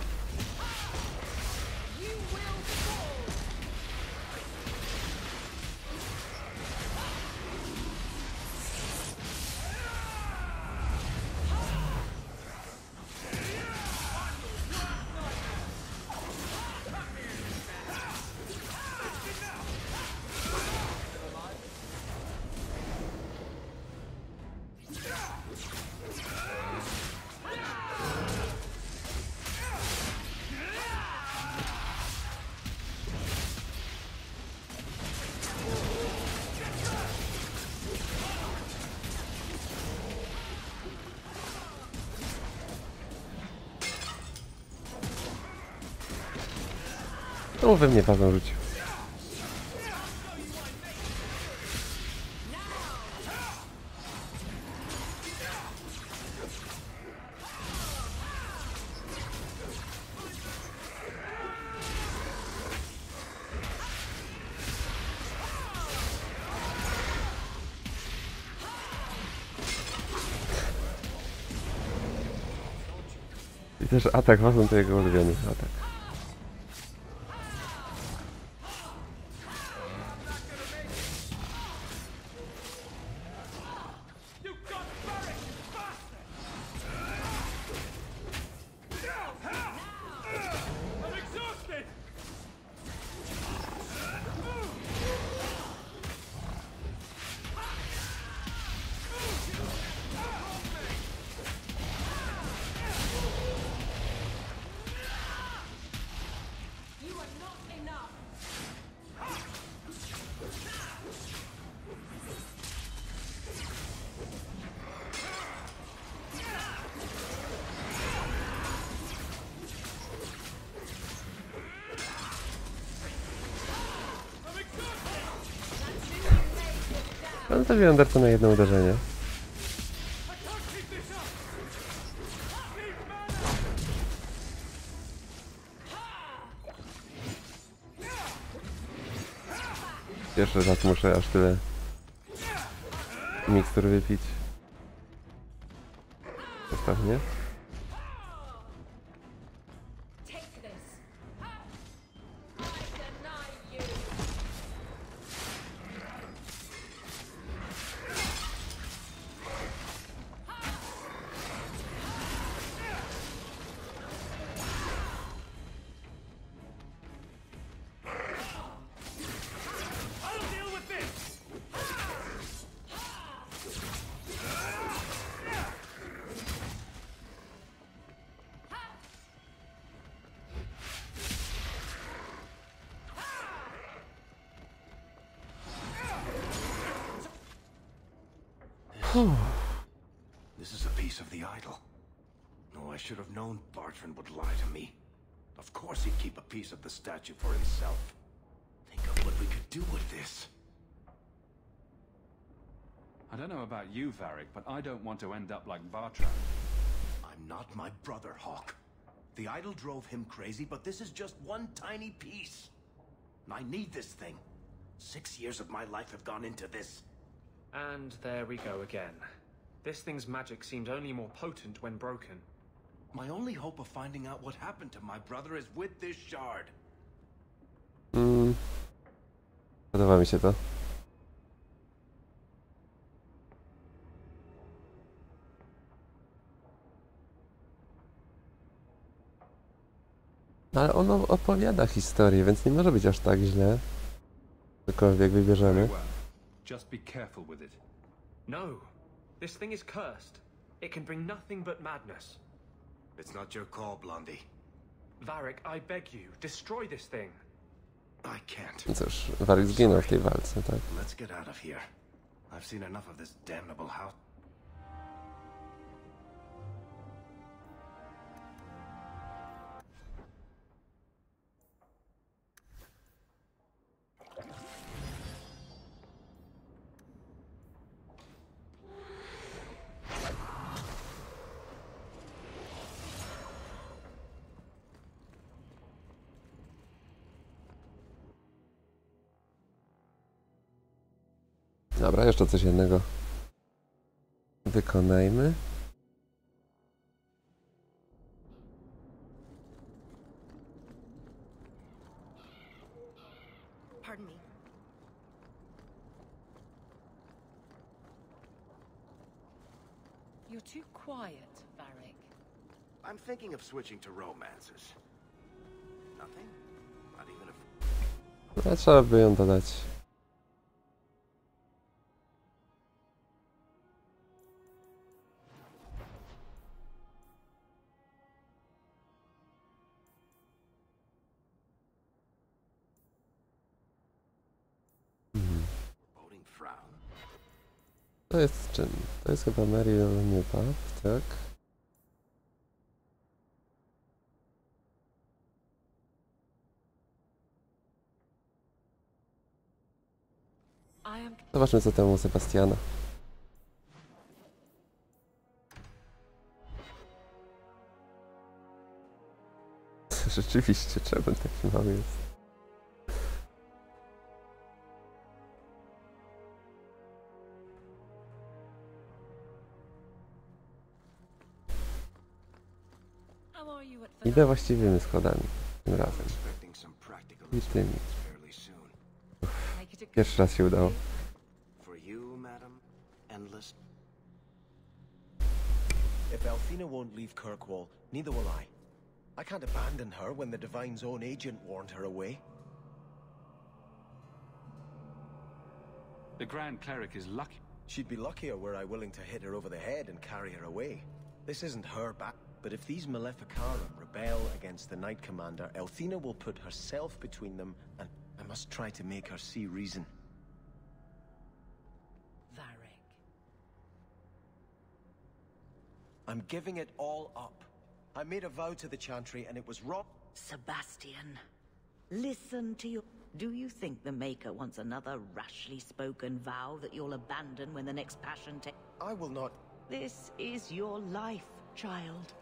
No we mnie bazą rzucił. I też atak wazon to jego ulubiony atak. Ale to Wiander to na jedno uderzenie. Pierwszy raz muszę aż tyle mikstur wypić. Zostaw mnie. This is a piece of the idol. No, I should have known Bartrand would lie to me. Of course he'd keep a piece of the statue for himself. Think of what we could do with this. I don't know about you, Varric, but I don't want to end up like Bartrand. I'm not my brother, Hawk. The idol drove him crazy, but this is just one tiny piece. I need this thing. 6 years of my life have gone into this. And there we go again. This thing's magic seemed only more potent when broken. My only hope of finding out what happened to my brother is with this shard. Podoba mi się to. Ale ono opowiada historię, więc nie może być aż tak źle. Cokolwiek wybierzemy. Just be careful with it. No. This thing is cursed. It can bring nothing but madness. It's not your call, Blondie. Varric, I beg you, destroy this thing. I can't. Cóż, Varric zginął w tej walce, tak? Let's get out of here. I've seen enough of this damnable house. Dobra, jeszcze coś jednego wykonajmy. Pardon me. You're too quiet, Varric. I'm thinking of switching to romances. Nothing? Not even a... No, trzeba by ją dodać. To jest czym? To jest chyba Mariel Newpap, tak? Zobaczmy, co temu Sebastiana. Rzeczywiście, czemu taki mały jest? Idę właściwymi schodami tym razem. I tymi. Pierwszy raz się udało. If Althena won't leave Kirkwall, neither will I. I can't abandon her when the Divine's own agent warned her away. The Grand Cleric is lucky. She'd be luckier were I willing to hit her over the head and carry her away. This isn't her back. But if these Maleficarum rebel against the Knight Commander, Althena will put herself between them, and I must try to make her see reason. Varric. I'm giving it all up. I made a vow to the Chantry, and it was wrong. Sebastian, listen to your... Do you think the Maker wants another rashly spoken vow that you'll abandon when the next passion takes? I will not. This is your life, child.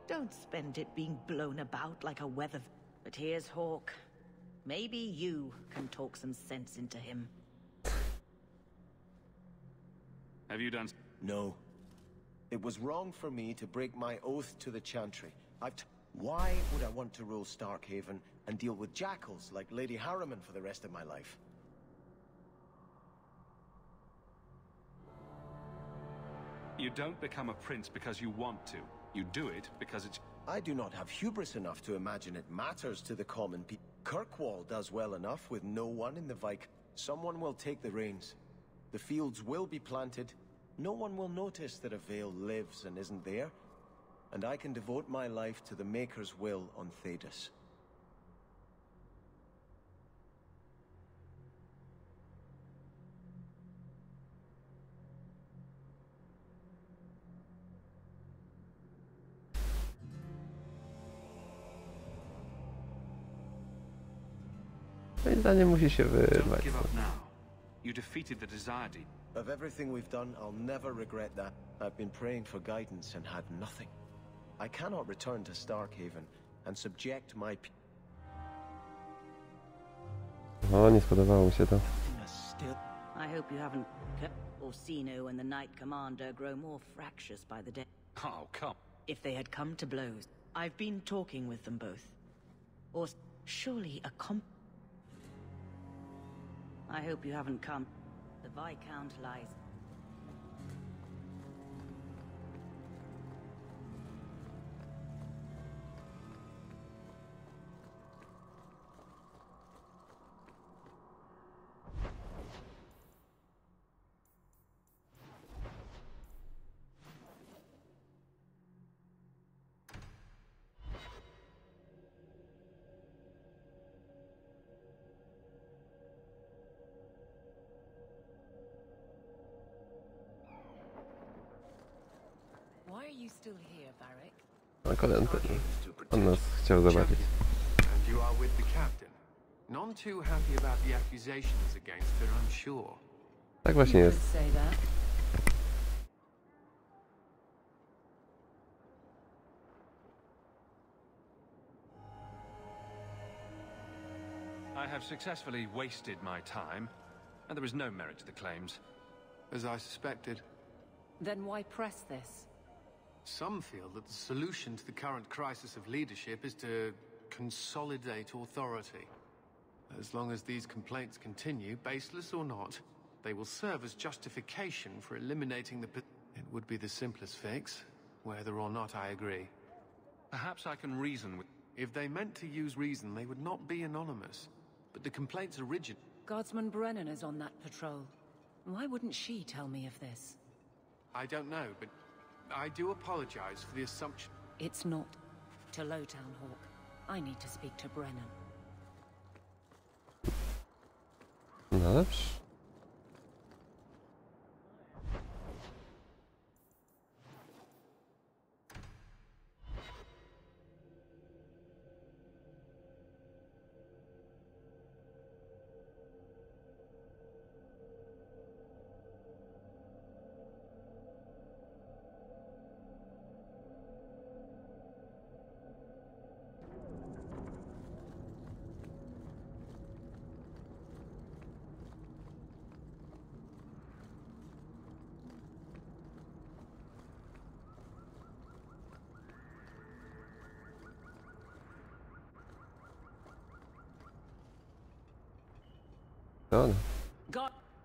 Don't spend it being blown about like a weather... But here's Hawk. Maybe you can talk some sense into him. Have you done... No. It was wrong for me to break my oath to the Chantry. Why would I want to rule Starkhaven and deal with jackals like Lady Harriman for the rest of my life? You don't become a prince because you want to. You do it because it's... I do not have hubris enough to imagine it matters to the common people. Kirkwall does well enough with no one in the Vike. Someone will take the reins. The fields will be planted. No one will notice that a Vale lives and isn't there. And I can devote my life to the Maker's will on Thedas. Moim zdaniem musi się wyrwać. Don't give up now. You defeated the Desire Deep. Of everything we've done, I'll never regret that. I've been praying for guidance and had nothing. I cannot return to Starkhaven and subject my... O, nie spodobało mi się to. I hope you haven't... Orsino and the Knight Commander grow more fractious by the day. Oh, come. If they had come to blows. I've been talking with them both. Or surely a I hope you haven't come. The Viscount lies. Why are you still here, Varric? A Conan on nas chciał zobaczyć. And you are with the captain. None too happy about the accusations against her, I'm sure. Tak właśnie You jest. could say that. I have successfully wasted my time, and there is no merit to the claims. As I suspected. Then why press this? Some feel that the solution to the current crisis of leadership is to consolidate authority. As long as these complaints continue, baseless or not, they will serve as justification for eliminating the... It would be the simplest fix, whether or not I agree. Perhaps I can reason with... If they meant to use reason, they would not be anonymous. But the complaints are rigid. Guardsman Brennan is on that patrol. Why wouldn't she tell me of this? I don't know, but I do apologize for the assumption. It's not to Lowtown, Hawk. I need to speak to Brennan. No dobrze.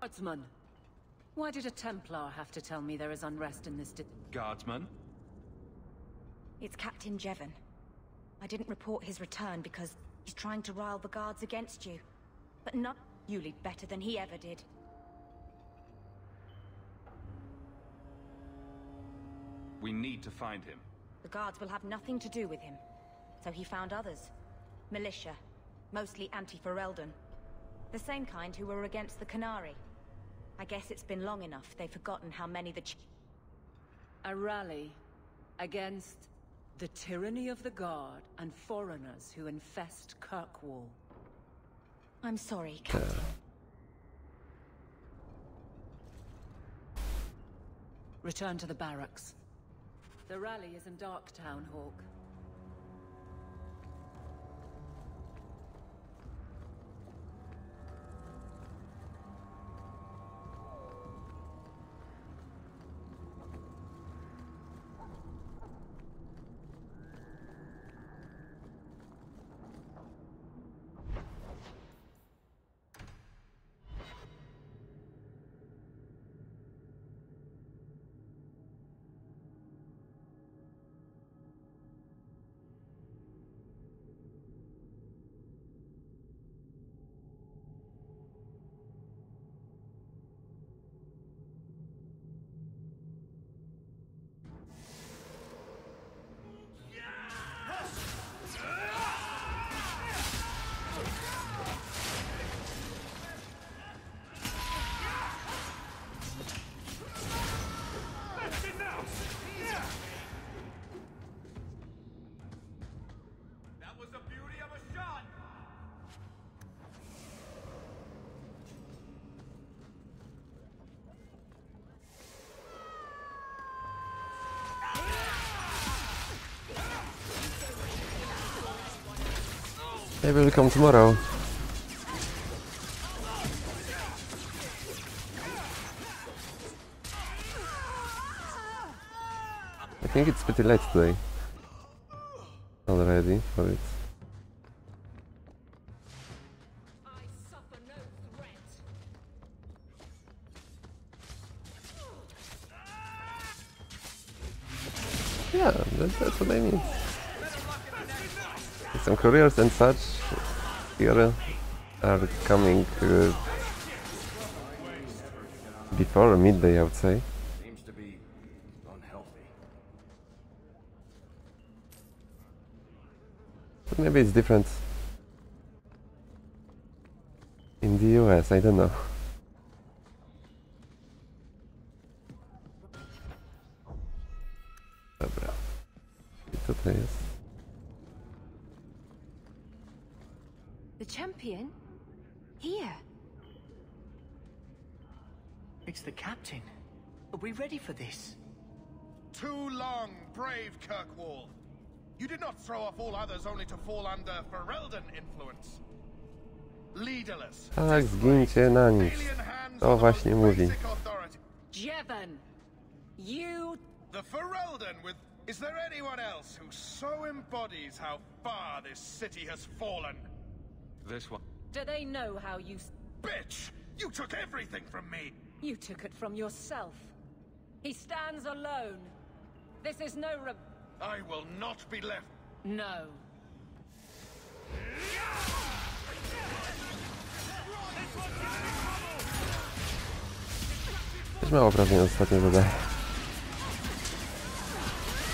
Guardsman! Why did a Templar have to tell me there is unrest in this Guardsman? It's Captain Jevon. I didn't report his return because he's trying to rile the guards against you. But not you lead better than he ever did. We need to find him. The guards will have nothing to do with him. So he found others. Militia. Mostly anti-Ferelden. The same kind who were against the Canary. I guess it's been long enough they've forgotten how many A rally against the tyranny of the Guard and foreigners who infest Kirkwall. I'm sorry, Captain. Return to the barracks. The rally is in Darktown, Hawk. Maybe we'll come tomorrow. I think it's pretty late today already for it. Yeah, that's what I mean. Some couriers and such here are coming before midday, I would say. Seems to be unhealthy. But maybe it's different in the US, I don't know. Dobra. I tutaj jest. The champion? Here. It's the captain. Are we ready for this? Too long, brave Kirkwall. You did not throw off all others only to fall under Ferelden influence. Leaderless. Tak, zgincie na nic. To właśnie mówi. Jevon, you... The Ferelden with... Is there anyone else who so embodies how far this city has fallen? This one. Do they know how you... Bitch! You took everything from me! You took it from yourself. He stands alone. This is no I will not be left. No. Też mało obrażeń ostatnio zadaję.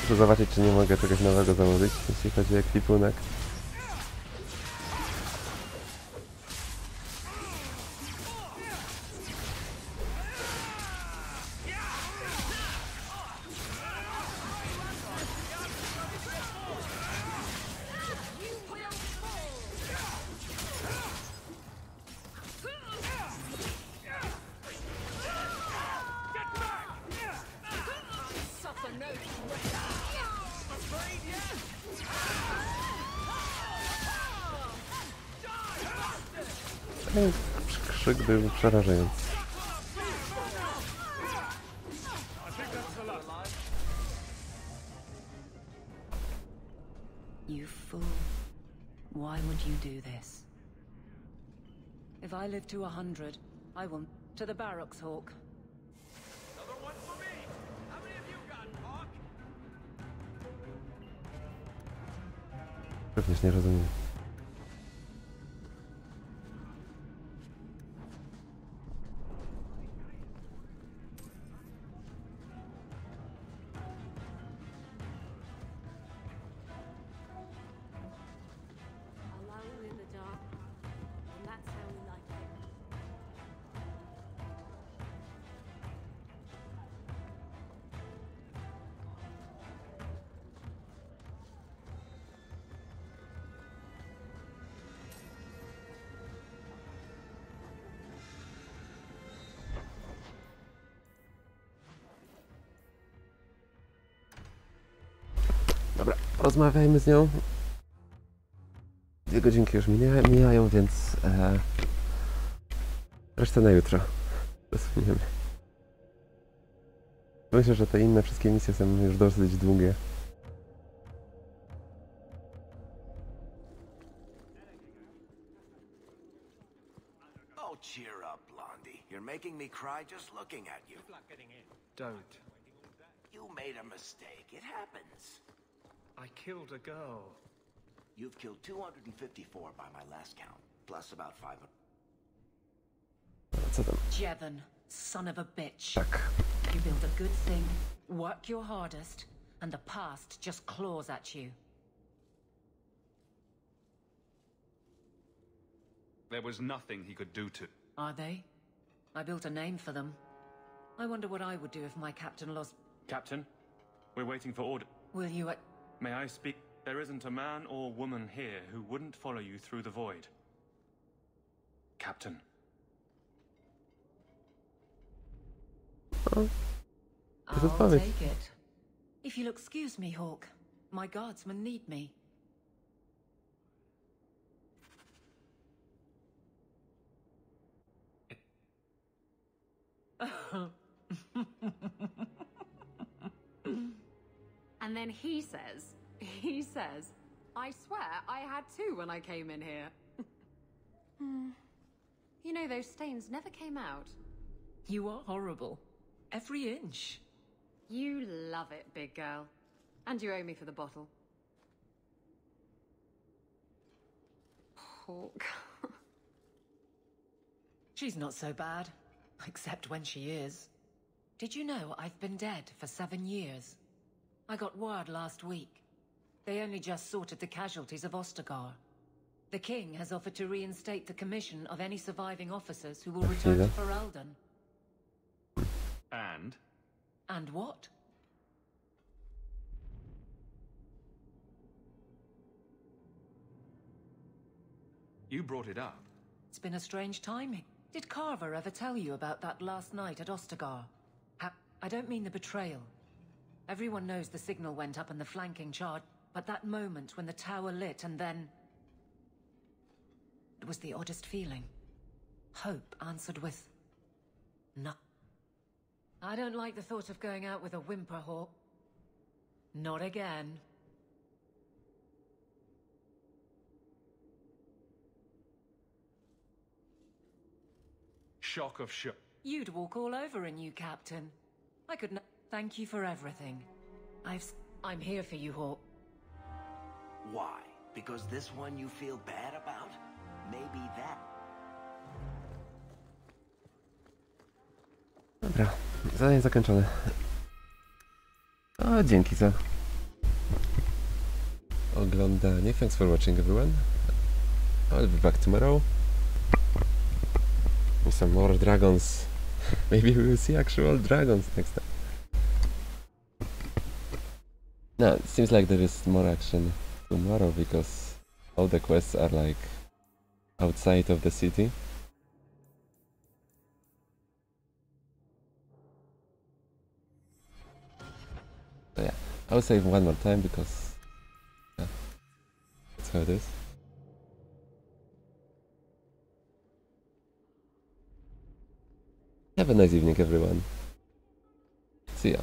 Muszę zobaczyć, czy nie mogę czegoś nowego założyć, jeśli chodzi o ekwipunek. Krzyk był przerażający. You fool. Why would you do this? If I live to 100, I will... To the barracks, Hawk. Another one for me! How many of you got, Hawk? Również nie rozumiem. Dobra, porozmawiajmy z nią. 2 godzinki już mijają, więc resztę na jutro zasuniemy. Myślę, że te inne wszystkie misje są już dosyć długie. Oh, cheer up, Blondie. You're making me cry just looking at you. Don't. You made a mistake. It happens. I killed a girl. You've killed 254 by my last count, plus about 500. Co tam? Jevon, son of a bitch. Tak. You build a good thing, work your hardest, and the past just claws at you. There was nothing he could do to... Are they? I built a name for them. I wonder what I would do if my captain lost... Captain, we're waiting for order. Will you... May I speak? There isn't a man or woman here who wouldn't follow you through the void. Captain. I'll take it. If you'll excuse me, Hawk. My guardsmen need me. And then he says, I swear I had 2 when I came in here. You know, those stains never came out. You are horrible. Every inch. You love it, big girl. And you owe me for the bottle. Hawk. She's not so bad. Except when she is. Did you know I've been dead for 7 years? I got word last week. They only just sorted the casualties of Ostagar. The king has offered to reinstate the commission of any surviving officers who will return to Ferelden. And? And what? You brought it up. It's been a strange timing. Did Carver ever tell you about that last night at Ostagar? I don't mean the betrayal. Everyone knows the signal went up and the flanking charge, but that moment when the tower lit and then... It was the oddest feeling. Hope answered with... No. I don't like the thought of going out with a whimper, Hawk. Not again. Shock of shock. You'd walk all over a new captain. I could thank you for everything. I'm here for you, Hawk. Why? Because this one you feel bad about? Maybe that. Dobra, zadanie zakończone. O, dzięki za oglądanie. Thanks for watching, everyone. I'll be back tomorrow with some more dragons. Maybe we will see actual dragons next time. No, it seems like there is more action tomorrow because all the quests are like outside of the city. So yeah, I'll save one more time because yeah, that's how it is. Have a nice evening, everyone. See ya.